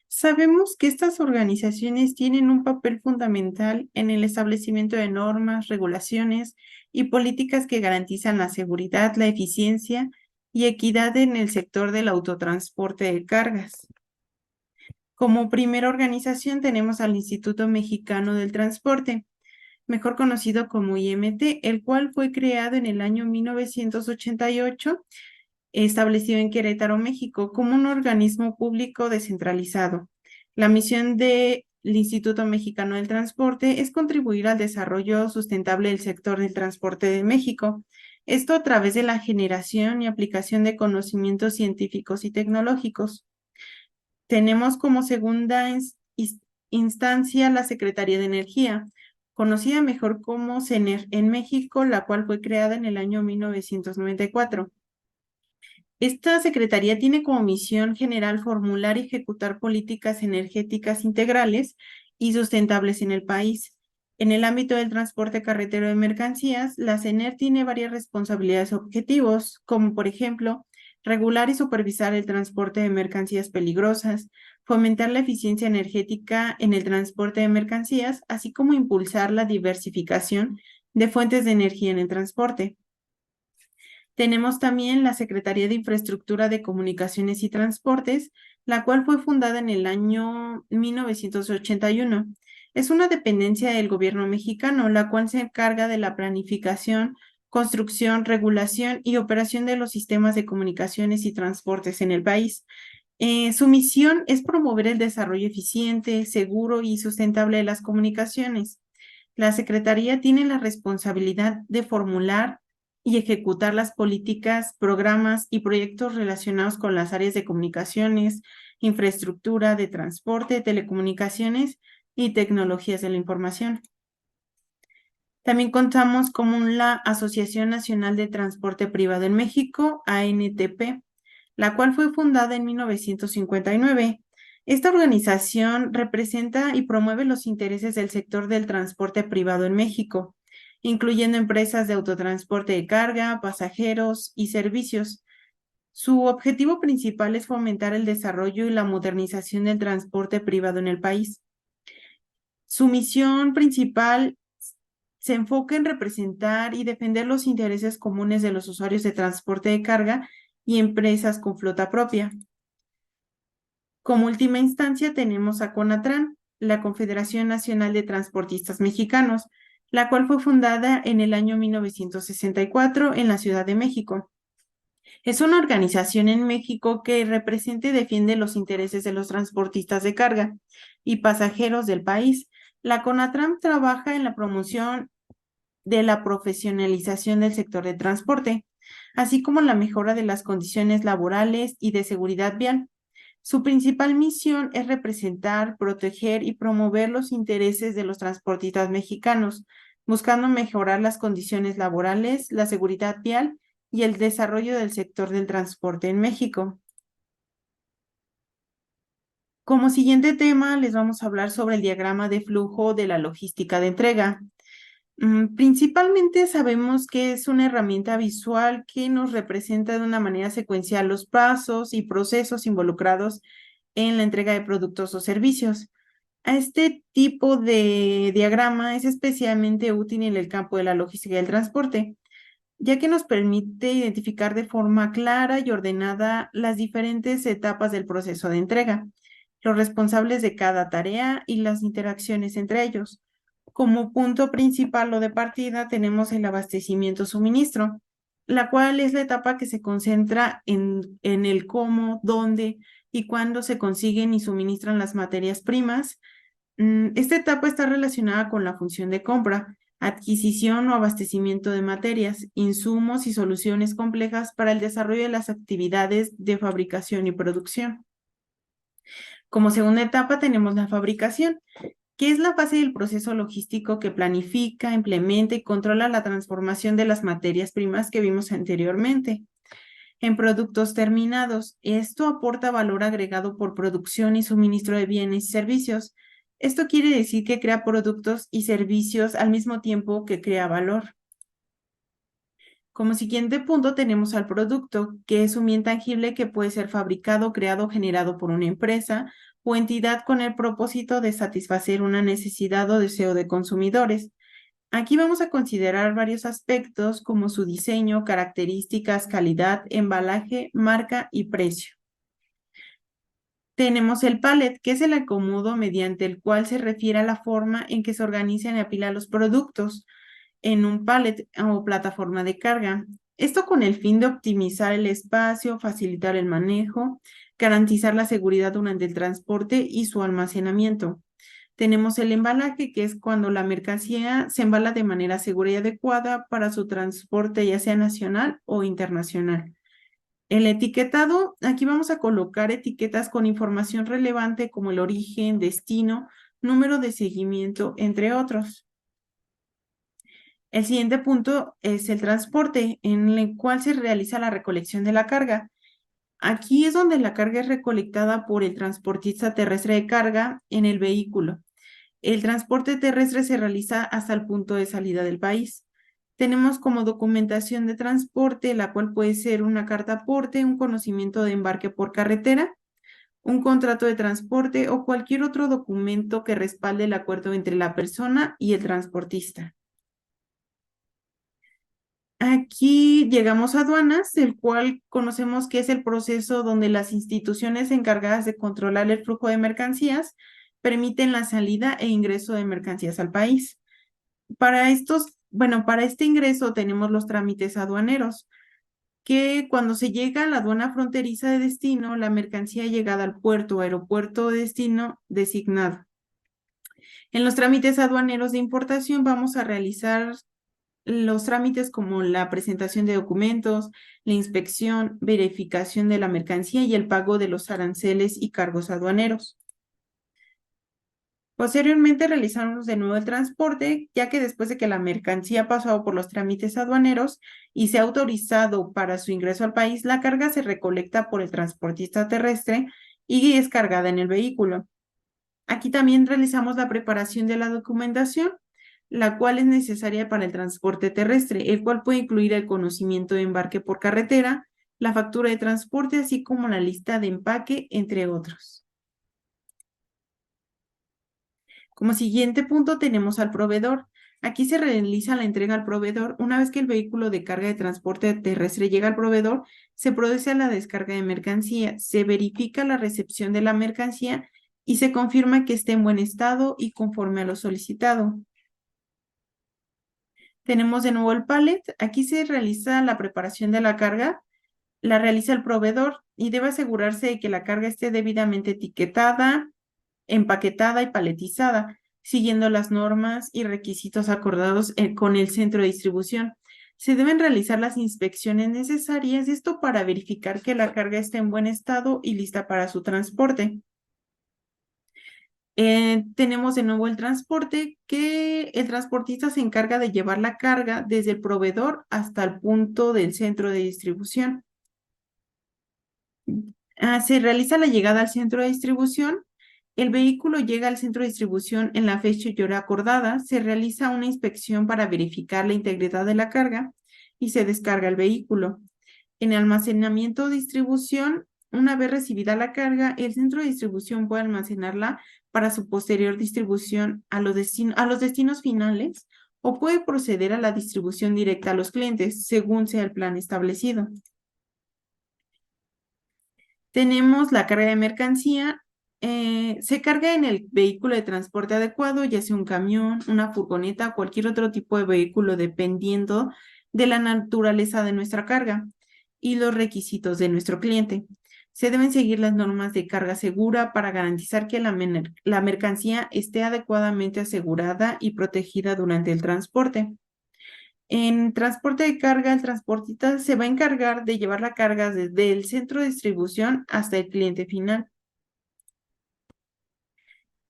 [SPEAKER 3] Sabemos que estas organizaciones tienen un papel fundamental en el establecimiento de normas, regulaciones y políticas que garantizan la seguridad, la eficiencia y equidad en el sector del autotransporte de cargas. Como primera organización tenemos al Instituto Mexicano del Transporte, mejor conocido como IMT, el cual fue creado en el año 1988, establecido en Querétaro, México, como un organismo público descentralizado. La misión del Instituto Mexicano del Transporte es contribuir al desarrollo sustentable del sector del transporte de México. Esto a través de la generación y aplicación de conocimientos científicos y tecnológicos. Tenemos como segunda instancia la Secretaría de Energía, conocida mejor como CENER en México, la cual fue creada en el año 1994. Esta secretaría tiene como misión general formular y ejecutar políticas energéticas integrales y sustentables en el país. En el ámbito del transporte carretero de mercancías, la CENER tiene varias responsabilidades y objetivos, como por ejemplo, regular y supervisar el transporte de mercancías peligrosas, fomentar la eficiencia energética en el transporte de mercancías, así como impulsar la diversificación de fuentes de energía en el transporte. Tenemos también la Secretaría de Infraestructura de Comunicaciones y Transportes, la cual fue fundada en el año 1981. Es una dependencia del gobierno mexicano, la cual se encarga de la planificación, construcción, regulación y operación de los sistemas de comunicaciones y transportes en el país. Su misión es promover el desarrollo eficiente, seguro y sustentable de las comunicaciones. La Secretaría tiene la responsabilidad de formular y ejecutar las políticas, programas y proyectos relacionados con las áreas de comunicaciones, infraestructura, de transporte, telecomunicaciones y tecnologías de la información. También contamos con la Asociación Nacional de Transporte Privado en México, ANTP, la cual fue fundada en 1959. Esta organización representa y promueve los intereses del sector del transporte privado en México, incluyendo empresas de autotransporte de carga, pasajeros y servicios. Su objetivo principal es fomentar el desarrollo y la modernización del transporte privado en el país. Su misión principal se enfoca en representar y defender los intereses comunes de los usuarios de transporte de carga y empresas con flota propia. Como última instancia tenemos a CONATRAN, la Confederación Nacional de Transportistas Mexicanos, la cual fue fundada en el año 1964 en la Ciudad de México. Es una organización en México que representa y defiende los intereses de los transportistas de carga y pasajeros del país. La CONATRAN trabaja en la promoción de la profesionalización del sector de transporte, así como la mejora de las condiciones laborales y de seguridad vial. Su principal misión es representar, proteger y promover los intereses de los transportistas mexicanos, buscando mejorar las condiciones laborales, la seguridad vial y el desarrollo del sector del transporte en México. Como siguiente tema, les vamos a hablar sobre el diagrama de flujo de la logística de entrega. Principalmente sabemos que es una herramienta visual que nos representa de una manera secuencial los pasos y procesos involucrados en la entrega de productos o servicios. A este tipo de diagrama es especialmente útil en el campo de la logística y el transporte, ya que nos permite identificar de forma clara y ordenada las diferentes etapas del proceso de entrega, los responsables de cada tarea y las interacciones entre ellos. Como punto principal o de partida tenemos el abastecimiento-suministro, la cual es la etapa que se concentra en el cómo, dónde y cuándo se consiguen y suministran las materias primas. Esta etapa está relacionada con la función de compra, adquisición o abastecimiento de materias, insumos y soluciones complejas para el desarrollo de las actividades de fabricación y producción. Como segunda etapa tenemos la fabricación, que es la fase del proceso logístico que planifica, implementa y controla la transformación de las materias primas que vimos anteriormente en productos terminados. Esto aporta valor agregado por producción y suministro de bienes y servicios. Esto quiere decir que crea productos y servicios al mismo tiempo que crea valor. Como siguiente punto tenemos al producto, que es un bien tangible que puede ser fabricado, creado o generado por una empresa o entidad con el propósito de satisfacer una necesidad o deseo de consumidores. Aquí vamos a considerar varios aspectos como su diseño, características, calidad, embalaje, marca y precio. Tenemos el pallet, que es el acomodo mediante el cual se refiere a la forma en que se organizan y apilan los productos en un pallet o plataforma de carga. Esto con el fin de optimizar el espacio, facilitar el manejo, garantizar la seguridad durante el transporte y su almacenamiento. Tenemos el embalaje, que es cuando la mercancía se embala de manera segura y adecuada para su transporte, ya sea nacional o internacional. El etiquetado, aquí vamos a colocar etiquetas con información relevante como el origen, destino, número de seguimiento, entre otros. El siguiente punto es el transporte, en el cual se realiza la recolección de la carga. Aquí es donde la carga es recolectada por el transportista terrestre de carga en el vehículo. El transporte terrestre se realiza hasta el punto de salida del país. Tenemos como documentación de transporte, la cual puede ser una carta aporte, un conocimiento de embarque por carretera, un contrato de transporte o cualquier otro documento que respalde el acuerdo entre la persona y el transportista. Aquí llegamos a aduanas, el cual conocemos que es el proceso donde las instituciones encargadas de controlar el flujo de mercancías permiten la salida e ingreso de mercancías al país. Para este ingreso tenemos los trámites aduaneros, que cuando se llega a la aduana fronteriza de destino, la mercancía llegada al puerto o aeropuerto de destino designado. En los trámites aduaneros de importación vamos a realizar los trámites como la presentación de documentos, la inspección, verificación de la mercancía y el pago de los aranceles y cargos aduaneros. Posteriormente realizamos de nuevo el transporte, ya que después de que la mercancía ha pasado por los trámites aduaneros y se ha autorizado para su ingreso al país, la carga se recolecta por el transportista terrestre y es cargada en el vehículo. Aquí también realizamos la preparación de la documentación, la cual es necesaria para el transporte terrestre, el cual puede incluir el conocimiento de embarque por carretera, la factura de transporte, así como la lista de empaque, entre otros. Como siguiente punto tenemos al proveedor. Aquí se realiza la entrega al proveedor. Una vez que el vehículo de carga de transporte terrestre llega al proveedor, se procede la descarga de mercancía, se verifica la recepción de la mercancía y se confirma que esté en buen estado y conforme a lo solicitado. Tenemos de nuevo el pallet. Aquí se realiza la preparación de la carga, la realiza el proveedor y debe asegurarse de que la carga esté debidamente etiquetada, empaquetada y paletizada, siguiendo las normas y requisitos acordados con el centro de distribución. Se deben realizar las inspecciones necesarias, esto para verificar que la carga esté en buen estado y lista para su transporte. Tenemos de nuevo el transporte, que el transportista se encarga de llevar la carga desde el proveedor hasta el punto del centro de distribución. Se realiza la llegada al centro de distribución. El vehículo llega al centro de distribución en la fecha y hora acordada. Se realiza una inspección para verificar la integridad de la carga y se descarga el vehículo. En almacenamiento o distribución, una vez recibida la carga, el centro de distribución puede almacenarla para su posterior distribución a los destinos finales o puede proceder a la distribución directa a los clientes, según sea el plan establecido. Tenemos la carga de mercancía. Se carga en el vehículo de transporte adecuado, ya sea un camión, una furgoneta o cualquier otro tipo de vehículo, dependiendo de la naturaleza de nuestra carga y los requisitos de nuestro cliente. Se deben seguir las normas de carga segura para garantizar que la mercancía esté adecuadamente asegurada y protegida durante el transporte. En transporte de carga, el transportista se va a encargar de llevar la carga desde el centro de distribución hasta el cliente final.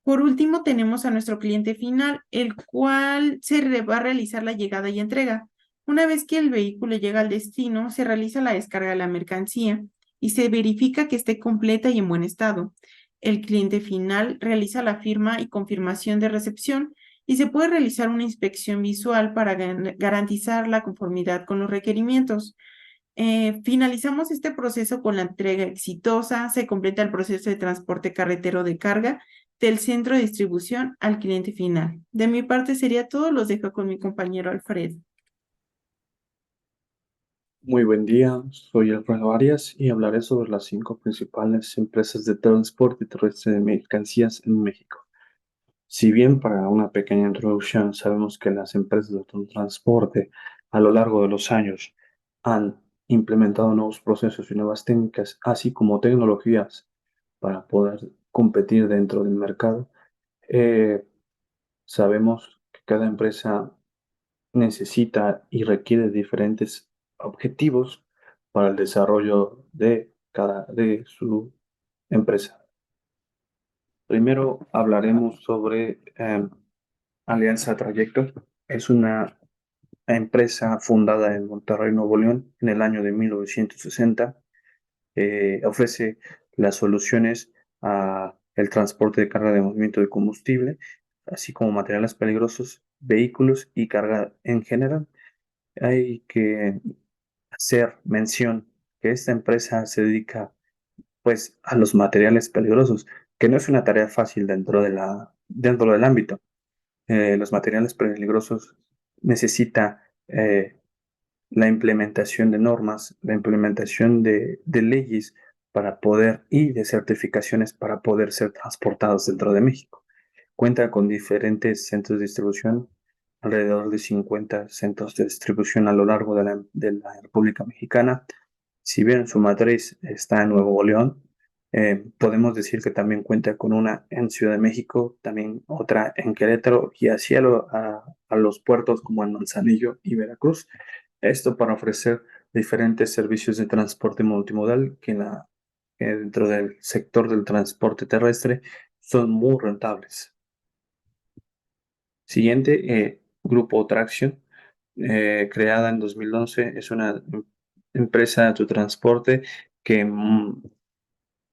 [SPEAKER 3] Por último, tenemos a nuestro cliente final, el cual va a realizar la llegada y entrega. Una vez que el vehículo llega al destino, se realiza la descarga de la mercancía y se verifica que esté completa y en buen estado. El cliente final realiza la firma y confirmación de recepción y se puede realizar una inspección visual para garantizar la conformidad con los requerimientos. Finalizamos este proceso con la entrega exitosa, se completa el proceso de transporte carretero de carga del centro de distribución al cliente final. De mi parte sería todo, los dejo con mi compañero Alfredo.
[SPEAKER 4] Muy buen día, soy Alfredo Arias y hablaré sobre las 5 principales empresas de transporte terrestre de mercancías en México. Si bien para una pequeña introducción sabemos que las empresas de transporte a lo largo de los años han implementado nuevos procesos y nuevas técnicas, así como tecnologías para poder competir dentro del mercado, eh, sabemos que cada empresa necesita y requiere diferentes objetivos para el desarrollo de su empresa. Primero hablaremos sobre Alianza Trayecto. Es una empresa fundada en Monterrey, Nuevo León, en el año de 1960. Ofrece las soluciones a el transporte de carga de movimiento de combustible, así como materiales peligrosos, vehículos y carga en general. Hay que hacer mención que esta empresa se dedica pues a los materiales peligrosos, que no es una tarea fácil dentro del ámbito. Los materiales peligrosos necesita la implementación de normas, la implementación de leyes para poder y de certificaciones para poder ser transportados dentro de México. Cuenta con diferentes centros de distribución, alrededor de 50 centros de distribución a lo largo de la República Mexicana. Si bien su matriz está en Nuevo León, podemos decir que también cuenta con una en Ciudad de México, también otra en Querétaro y a los puertos como en Manzanillo y Veracruz. Esto para ofrecer diferentes servicios de transporte multimodal que dentro del sector del transporte terrestre son muy rentables. Siguiente, Grupo Traction, creada en 2011, es una empresa de autotransporte que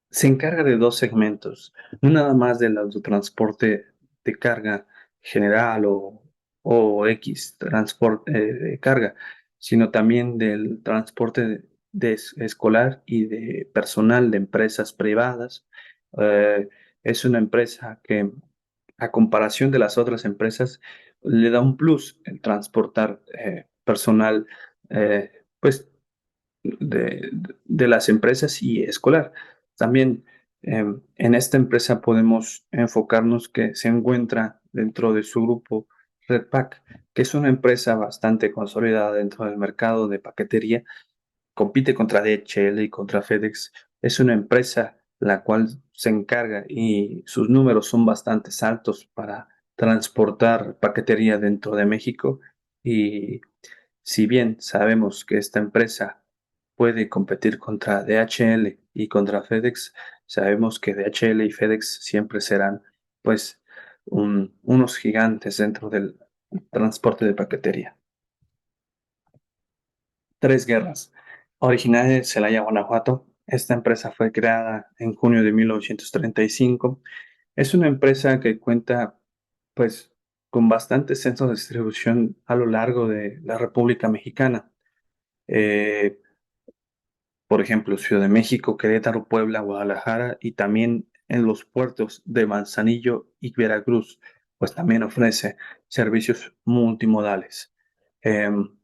[SPEAKER 4] se encarga de dos segmentos, no nada más del autotransporte de carga general o X transporte de carga, sino también del transporte escolar y de personal de empresas privadas. Eh, es una empresa que, a comparación de las otras empresas, le da un plus el transportar personal, pues de las empresas y escolar. También en esta empresa podemos enfocarnos que se encuentra dentro de su grupo Redpack, que es una empresa bastante consolidada dentro del mercado de paquetería, compite contra DHL y contra FedEx. Es una empresa la cual se encarga y sus números son bastante altos para transportar paquetería dentro de México. Y si bien sabemos que esta empresa puede competir contra DHL y contra FedEx, sabemos que DHL y FedEx siempre serán pues unos gigantes dentro del transporte de paquetería. Tres Guerras. Originaria de Celaya, Guanajuato, esta empresa fue creada en junio de 1935. Es una empresa que cuenta pues con bastantes centros de distribución a lo largo de la República Mexicana. Eh, por ejemplo, Ciudad de México, Querétaro, Puebla, Guadalajara y también en los puertos de Manzanillo y Veracruz, pues también ofrece servicios multimodales. Em,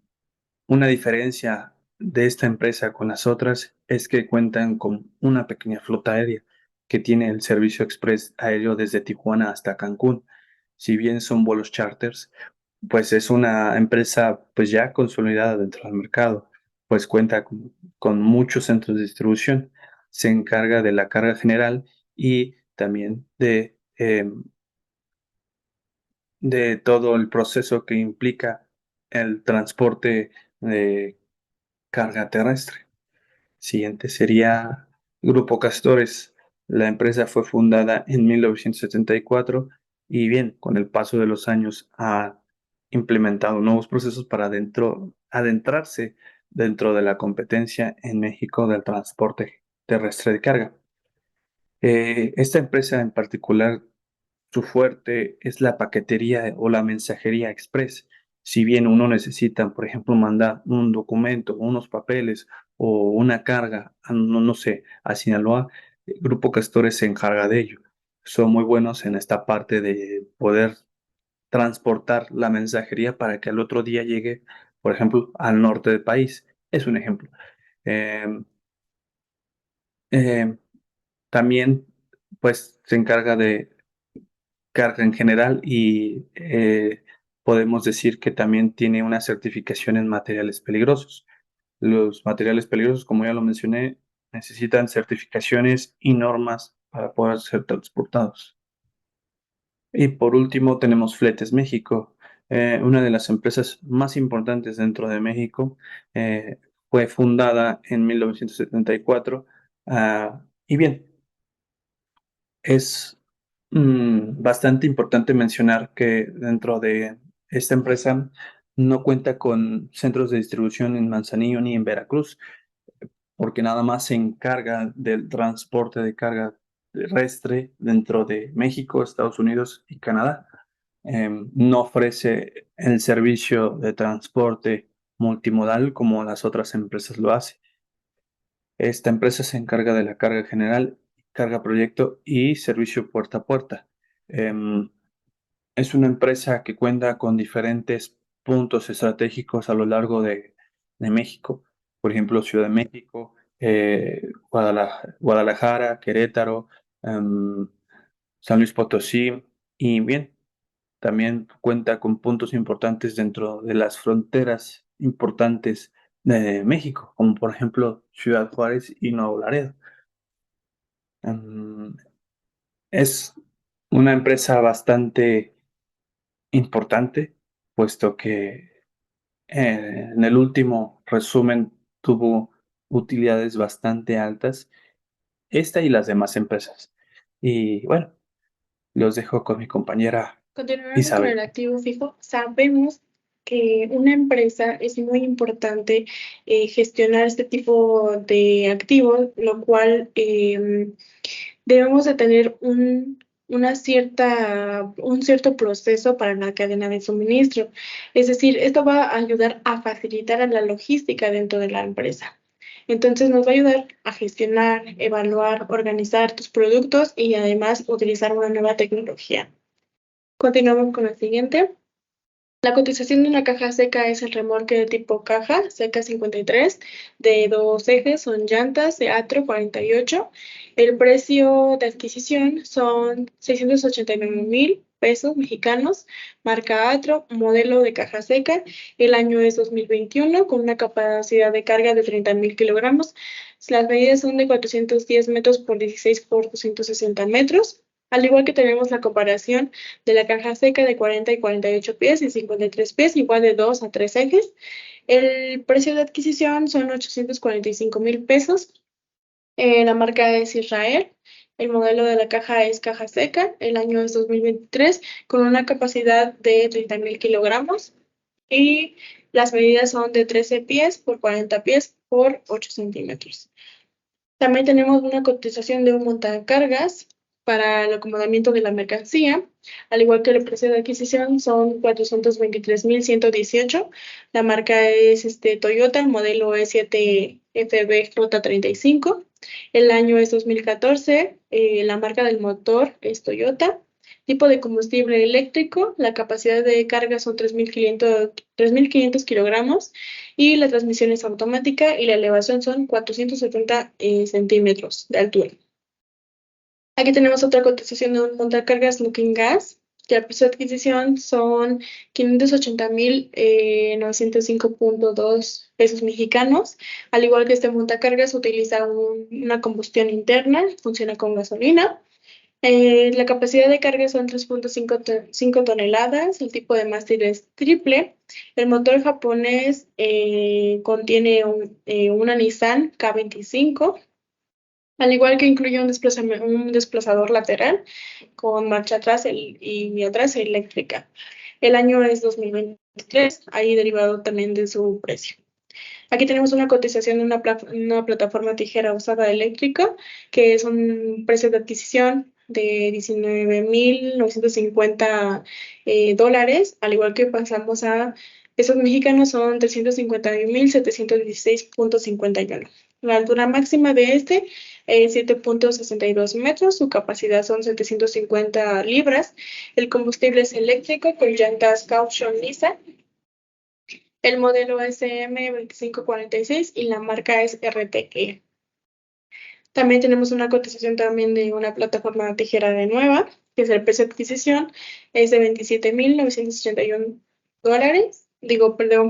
[SPEAKER 4] una diferencia de esta empresa con las otras es que cuentan con una pequeña flota aérea que tiene el servicio express aéreo desde Tijuana hasta Cancún. Si bien son vuelos charters, pues es una empresa pues ya consolidada dentro del mercado, pues cuenta con muchos centros de distribución. Se encarga de la carga general y también de todo el proceso que implica el transporte de carga terrestre. Siguiente sería Grupo Castores. La empresa fue fundada en 1974 y bien, con el paso de los años ha implementado nuevos procesos para adentrarse dentro de la competencia en México del transporte terrestre de carga. Esta empresa en particular, su fuerte es la paquetería o la mensajería express. Si bien uno necesita, por ejemplo, mandar un documento, unos papeles o una carga, no sé, a Sinaloa, el Grupo Castores se encarga de ello. Son muy buenos en esta parte de poder transportar la mensajería para que al otro día llegue, por ejemplo, al norte del país. Es un ejemplo. Em, em, También, pues, se encarga de carga en general y podemos decir que también tiene una certificación en materiales peligrosos. Los materiales peligrosos, como ya lo mencioné, necesitan certificaciones y normas para poder ser transportados. Y por último tenemos Fletes México, una de las empresas más importantes dentro de México. Fue fundada en 1974. Y bien, es Bastante importante mencionar que dentro de esta empresa no cuenta con centros de distribución en Manzanillo ni en Veracruz, porque nada más se encarga del transporte de carga terrestre dentro de México, Estados Unidos y Canadá. No ofrece el servicio de transporte multimodal como las otras empresas lo hacen. Esta empresa se encarga de la carga general, carga proyecto y servicio puerta a puerta. Em, es una empresa que cuenta con diferentes puntos estratégicos a lo largo de México. Por ejemplo, Ciudad de México, Guadalajara, Querétaro, San Luis Potosí. Y bien, también cuenta con puntos importantes dentro de las fronteras importantes de México, como por ejemplo Ciudad Juárez y Nuevo Laredo. Em, es una empresa bastante importante, puesto que en el último resumen tuvo utilidades bastante altas, esta y las demás empresas. Y bueno, los dejo con mi compañera
[SPEAKER 5] Continuando con el
[SPEAKER 4] Isabel.
[SPEAKER 5] activo fijo, sabemos que una empresa es muy importante gestionar este tipo de activos, lo cual debemos de tener un cierto proceso para la cadena de suministro. Es decir, esto va a ayudar a facilitar a la logística dentro de la empresa. Entonces nos va a ayudar a gestionar, evaluar, organizar tus productos y además utilizar una nueva tecnología. Continuamos con el siguiente. La cotización de una caja seca es el remolque de tipo caja seca 53 de 2 ejes, son llantas de Atro 48. El precio de adquisición son 689,000 pesos mexicanos, marca Atro, modelo de caja seca. El año es 2021 con una capacidad de carga de 30,000 kilogramos. Las medidas son de 410 metros por 16 por 260 metros. Al igual que tenemos la comparación de la caja seca de 40 y 48 pies y 53 pies, igual de 2 a 3 ejes. El precio de adquisición son 845,000 pesos. La marca es Israel. El modelo de la caja es caja seca. El año es 2023 con una capacidad de 30,000 kilogramos. Y las medidas son de 13 pies por 40 pies por 8 centímetros. También tenemos una cotización de un montacargas para el acomodamiento de la mercancía, al igual que el precio de adquisición son 423,118. La marca es Toyota, el modelo es 7FB J35. El año es 2014, la marca del motor es Toyota. Tipo de combustible eléctrico, la capacidad de carga son 3,500 kilogramos y la transmisión es automática y la elevación son 470 centímetros de altura. Aquí tenemos otra cotización de un montacargas Looking Gas, que el precio de adquisición son 580,905.2 pesos mexicanos. Al igual que este montacargas, utiliza una combustión interna, funciona con gasolina. La capacidad de carga son 3,5 toneladas, el tipo de mástil es triple. El motor japonés contiene una Nissan K25, al igual que incluye un desplazador lateral con marcha atrás y atrás eléctrica. El año es 2023, ahí derivado también de su precio. Aquí tenemos una cotización de una plataforma tijera usada eléctrica, que es un precio de adquisición de 19,950 dólares, al igual que pasamos a pesos mexicanos son 350,716.51. La altura máxima de es 7,62 metros, su capacidad son 750 libras. El combustible es eléctrico con llantas Caution Nissan. El modelo SM2546 y la marca es RTE. También tenemos una cotización también de una plataforma tijera de nueva, que es el precio de adquisición, es de 27,981 dólares,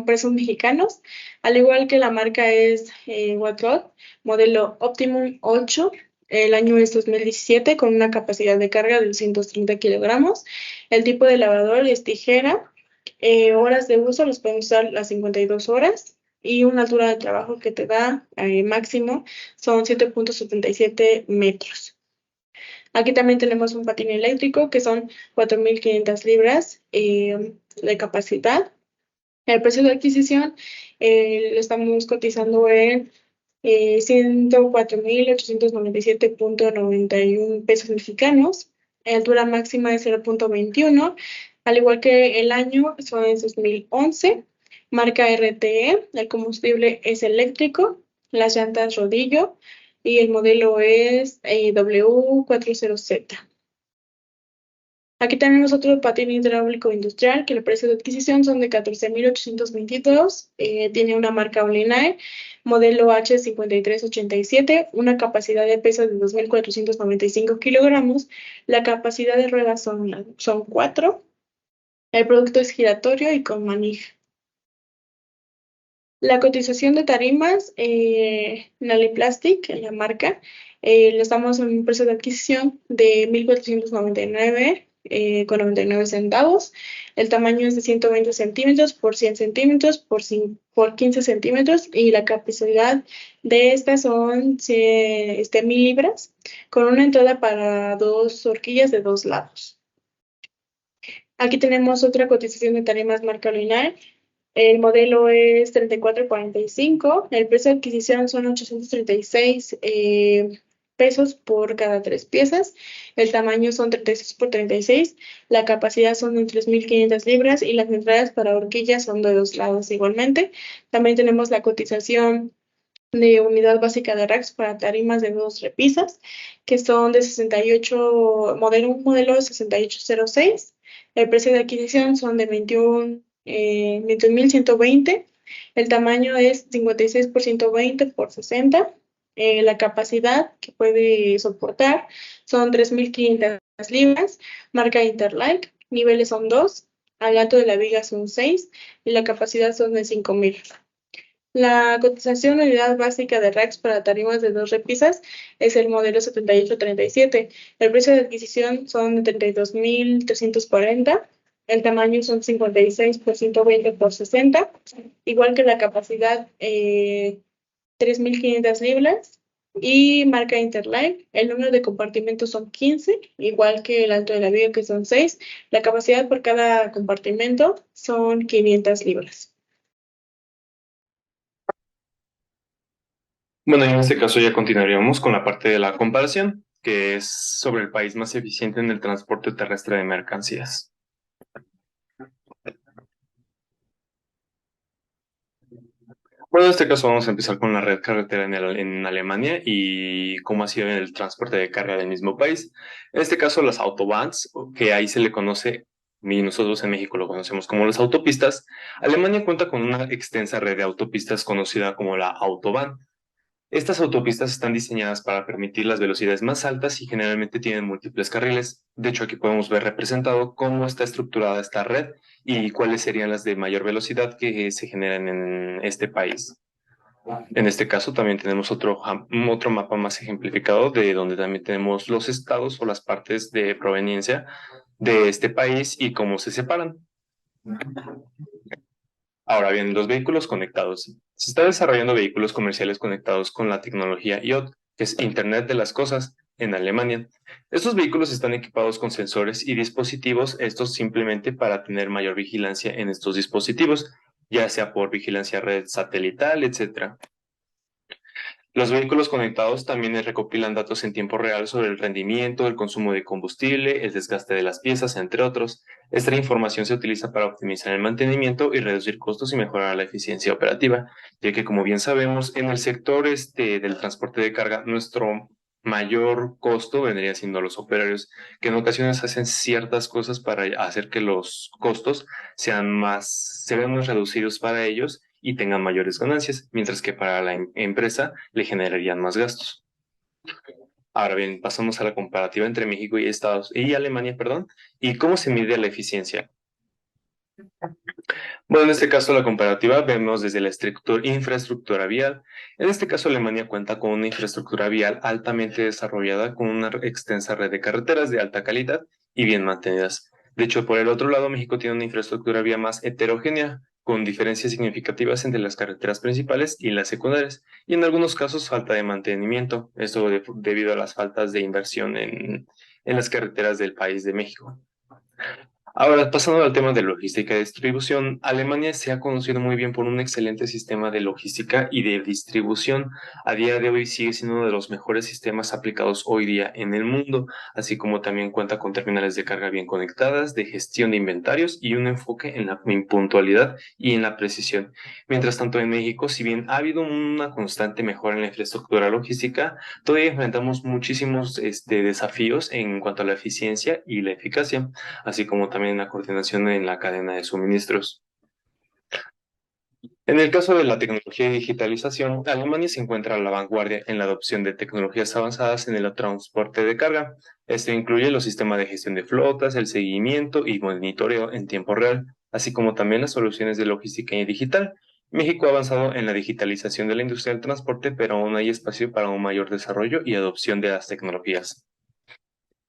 [SPEAKER 5] pesos mexicanos, al igual que la marca es Watrod, modelo Optimum 8, el año es 2017 con una capacidad de carga de 230 kilogramos, el tipo de lavador es tijera, horas de uso los podemos usar las 52 horas y una altura de trabajo que te da máximo son 7,77 metros. Aquí también tenemos un patín eléctrico que son 4.500 libras de capacidad. El precio de adquisición lo estamos cotizando en 104.897.91 pesos mexicanos. La altura máxima es 0.21, al igual que el año son en 2011. Marca RTE, el combustible es eléctrico, las llantas rodillo y el modelo es W40Z. Aquí tenemos otro patín hidráulico industrial que el precio de adquisición son de 14.822. Tiene una marca Olinae, modelo H5387, una capacidad de peso de 2.495 kilogramos. La capacidad de ruedas son 4. El producto es giratorio y con manija. La cotización de tarimas, Nali Plastic, en la marca, le estamos en un precio de adquisición de 1.499 con 99 centavos. El tamaño es de 120 centímetros por 100 centímetros por 15 centímetros y la capacidad de estas son 1.000 libras con una entrada para 2 horquillas de 2 lados. Aquí tenemos otra cotización de tarimas marca Lunar. El modelo es 3445. El precio de adquisición son 836 pesos por cada 3 piezas. El tamaño son 36 por 36. La capacidad son de 3.500 libras y las entradas para horquillas son de 2 lados igualmente. También tenemos la cotización de unidad básica de racks para tarimas de 2 repisas, que son de 68, un modelo 6806. El precio de adquisición son de 21.120. El tamaño es 56 por 120 por 60. La capacidad que puede soportar son 3.500 libras. Marca Interlike. Niveles son 2. Al alto de la viga son 6. Y la capacidad son de 5.000. La cotización unidad básica de racks para tarimas de 2 repisas es el modelo 7837. El precio de adquisición son de 32.340. El tamaño son 56 por 120 por 60. Igual que la capacidad 3.500 libras. Y marca Interline. El número de compartimentos son 15, igual que el alto de la viga que son 6. La capacidad por cada compartimento son 500 libras.
[SPEAKER 6] Bueno, y en este caso ya continuaríamos con la parte de la comparación, que es sobre el país más eficiente en el transporte terrestre de mercancías. Bueno, en este caso vamos a empezar con la red carretera en Alemania y cómo ha sido el transporte de carga del mismo país. En este caso, las autobahns, que ahí se le conoce, y nosotros en México lo conocemos como las autopistas. Alemania cuenta con una extensa red de autopistas conocida como la Autobahn. Estas autopistas están diseñadas para permitir las velocidades más altas y generalmente tienen múltiples carriles. De hecho, aquí podemos ver representado cómo está estructurada esta red y cuáles serían las de mayor velocidad que se generan en este país. En este caso también tenemos otro mapa más ejemplificado de donde también tenemos los estados o las partes de proveniencia de este país y cómo se separan. Ahora bien, los vehículos conectados. Se está desarrollando vehículos comerciales conectados con la tecnología IoT, que es Internet de las Cosas, en Alemania. Estos vehículos están equipados con sensores y dispositivos, estos simplemente para tener mayor vigilancia en estos dispositivos, ya sea por vigilancia red satelital, etc. Los vehículos conectados también recopilan datos en tiempo real sobre el rendimiento, el consumo de combustible, el desgaste de las piezas, entre otros. Esta información se utiliza para optimizar el mantenimiento y reducir costos y mejorar la eficiencia operativa, ya que como bien sabemos, en el sector del transporte de carga, nuestro mayor costo vendría siendo los operarios, que en ocasiones hacen ciertas cosas para hacer que los costos se vean más reducidos para ellos y tengan mayores ganancias, mientras que para la empresa le generarían más gastos. Ahora bien, pasamos a la comparativa entre México y Alemania, y cómo se mide la eficiencia. Bueno, en este caso la comparativa vemos desde la infraestructura vial. En este caso Alemania cuenta con una infraestructura vial altamente desarrollada con una extensa red de carreteras de alta calidad y bien mantenidas. De hecho, por el otro lado, México tiene una infraestructura vial más heterogénea, con diferencias significativas entre las carreteras principales y las secundarias, y en algunos casos falta de mantenimiento, esto debido a las faltas de inversión en las carreteras del país de México. Ahora, pasando al tema de logística y distribución, Alemania se ha conocido muy bien por un excelente sistema de logística y de distribución. A día de hoy sigue siendo uno de los mejores sistemas aplicados hoy día en el mundo, así como también cuenta con terminales de carga bien conectadas, de gestión de inventarios y un enfoque en la puntualidad y en la precisión. Mientras tanto, en México, si bien ha habido una constante mejora en la infraestructura logística, todavía enfrentamos muchísimos desafíos en cuanto a la eficiencia y la eficacia, así como también la coordinación en la cadena de suministros. En el caso de la tecnología y digitalización, Alemania se encuentra a la vanguardia en la adopción de tecnologías avanzadas en el transporte de carga. Esto incluye los sistemas de gestión de flotas, el seguimiento y monitoreo en tiempo real, así como también las soluciones de logística y digital. México ha avanzado en la digitalización de la industria del transporte, pero aún hay espacio para un mayor desarrollo y adopción de las tecnologías.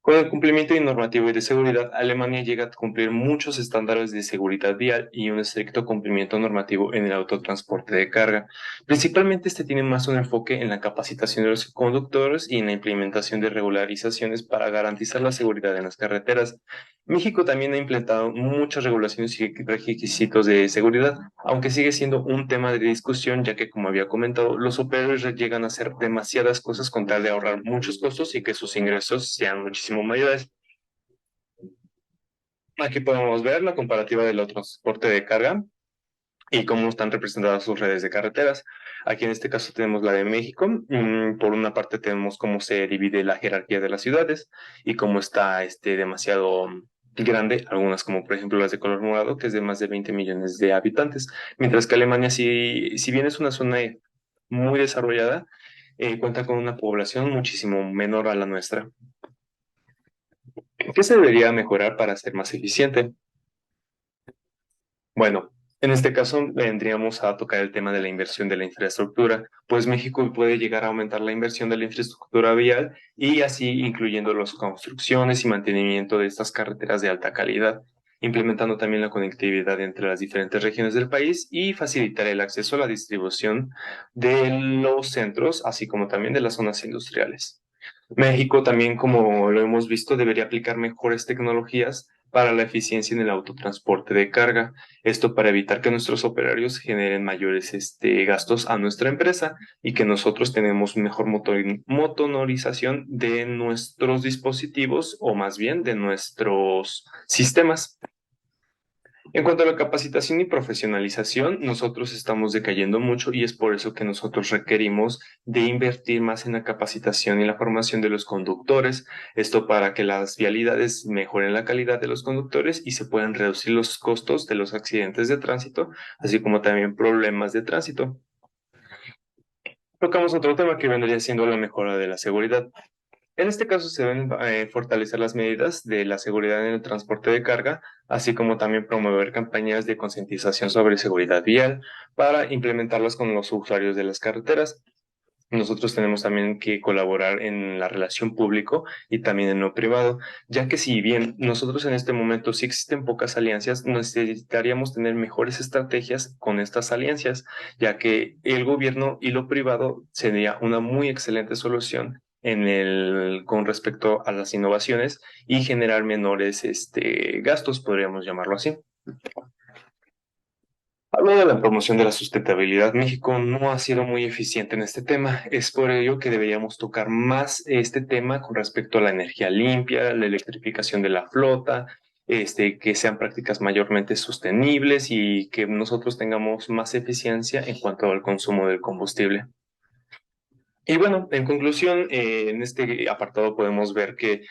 [SPEAKER 6] Con el cumplimiento normativo y de seguridad, Alemania llega a cumplir muchos estándares de seguridad vial y un estricto cumplimiento normativo en el autotransporte de carga. Principalmente tiene más un enfoque en la capacitación de los conductores y en la implementación de regularizaciones para garantizar la seguridad en las carreteras. México también ha implementado muchas regulaciones y requisitos de seguridad, aunque sigue siendo un tema de discusión, ya que, como había comentado, los operadores llegan a hacer demasiadas cosas con tal de ahorrar muchos costos y que sus ingresos sean muchísimo mayores. Aquí podemos ver la comparativa del transporte de carga y cómo están representadas sus redes de carreteras. Aquí en este caso tenemos la de México. Por una parte tenemos cómo se divide la jerarquía de las ciudades y cómo está demasiado grande, algunas como por ejemplo las de color morado, que es de más de 20 millones de habitantes, mientras que Alemania, si bien es una zona muy desarrollada, cuenta con una población muchísimo menor a la nuestra. ¿Qué se debería mejorar para ser más eficiente? Bueno, en este caso vendríamos a tocar el tema de la inversión de la infraestructura, pues México puede llegar a aumentar la inversión de la infraestructura vial y así incluyendo las construcciones y mantenimiento de estas carreteras de alta calidad, implementando también la conectividad entre las diferentes regiones del país y facilitar el acceso a la distribución de los centros, así como también de las zonas industriales. México también, como lo hemos visto, debería aplicar mejores tecnologías para la eficiencia en el autotransporte de carga. Esto para evitar que nuestros operarios generen mayores gastos a nuestra empresa y que nosotros tenemos mejor motorización de nuestros dispositivos o más bien de nuestros sistemas. En cuanto a la capacitación y profesionalización, nosotros estamos decayendo mucho y es por eso que nosotros requerimos de invertir más en la capacitación y la formación de los conductores, esto para que las vialidades mejoren la calidad de los conductores y se puedan reducir los costos de los accidentes de tránsito, así como también problemas de tránsito. Tocamos otro tema que vendría siendo la mejora de la seguridad. En este caso se deben fortalecer las medidas de la seguridad en el transporte de carga, así como también promover campañas de concientización sobre seguridad vial para implementarlas con los usuarios de las carreteras. Nosotros tenemos también que colaborar en la relación público y también en lo privado, ya que si bien nosotros en este momento sí existen pocas alianzas, necesitaríamos tener mejores estrategias con estas alianzas, ya que el gobierno y lo privado sería una muy excelente solución con respecto a las innovaciones y generar menores gastos, podríamos llamarlo así. Hablando de la promoción de la sustentabilidad, México no ha sido muy eficiente en este tema. Es por ello que deberíamos tocar más este tema con respecto a la energía limpia, la electrificación de la flota, que sean prácticas mayormente sostenibles y que nosotros tengamos más eficiencia en cuanto al consumo del combustible. Y bueno, en conclusión, en este apartado podemos ver que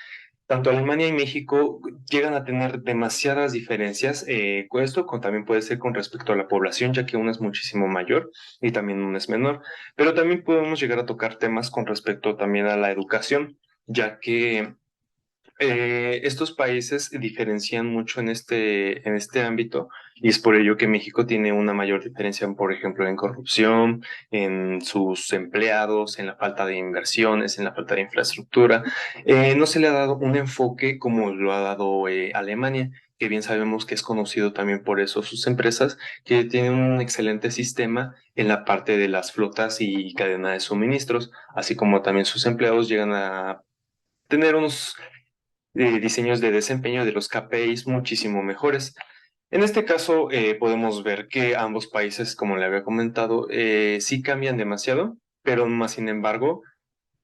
[SPEAKER 6] tanto Alemania y México llegan a tener demasiadas diferencias. Esto también puede ser con respecto a la población, ya que una es muchísimo mayor y también una es menor. Pero también podemos llegar a tocar temas con respecto también a la educación, ya que estos países diferencian mucho en este ámbito y es por ello que México tiene una mayor diferencia, por ejemplo, en corrupción, en sus empleados, en la falta de inversiones, en la falta de infraestructura. No se le ha dado un enfoque como lo ha dado Alemania, que bien sabemos que es conocido también por eso sus empresas, que tienen un excelente sistema en la parte de las flotas y cadena de suministros, así como también sus empleados llegan a tener unos diseños de desempeño de los KPIs muchísimo mejores. En este caso, podemos ver que ambos países, como le había comentado, sí cambian demasiado, pero más sin embargo,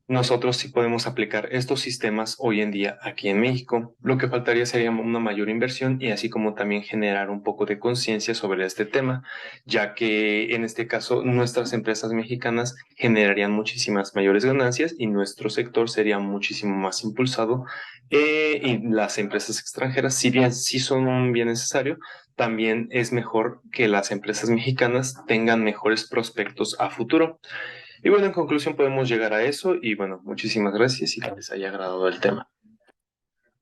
[SPEAKER 6] nosotros sí podemos aplicar estos sistemas hoy en día aquí en México. Lo que faltaría sería una mayor inversión y así como también generar un poco de conciencia sobre este tema, ya que en este caso nuestras empresas mexicanas generarían muchísimas mayores ganancias y nuestro sector sería muchísimo más impulsado. Y las empresas extranjeras, si bien sí son un bien necesario, también es mejor que las empresas mexicanas tengan mejores prospectos a futuro. Y bueno, en conclusión podemos llegar a eso y bueno, muchísimas gracias y que les haya agradado el tema.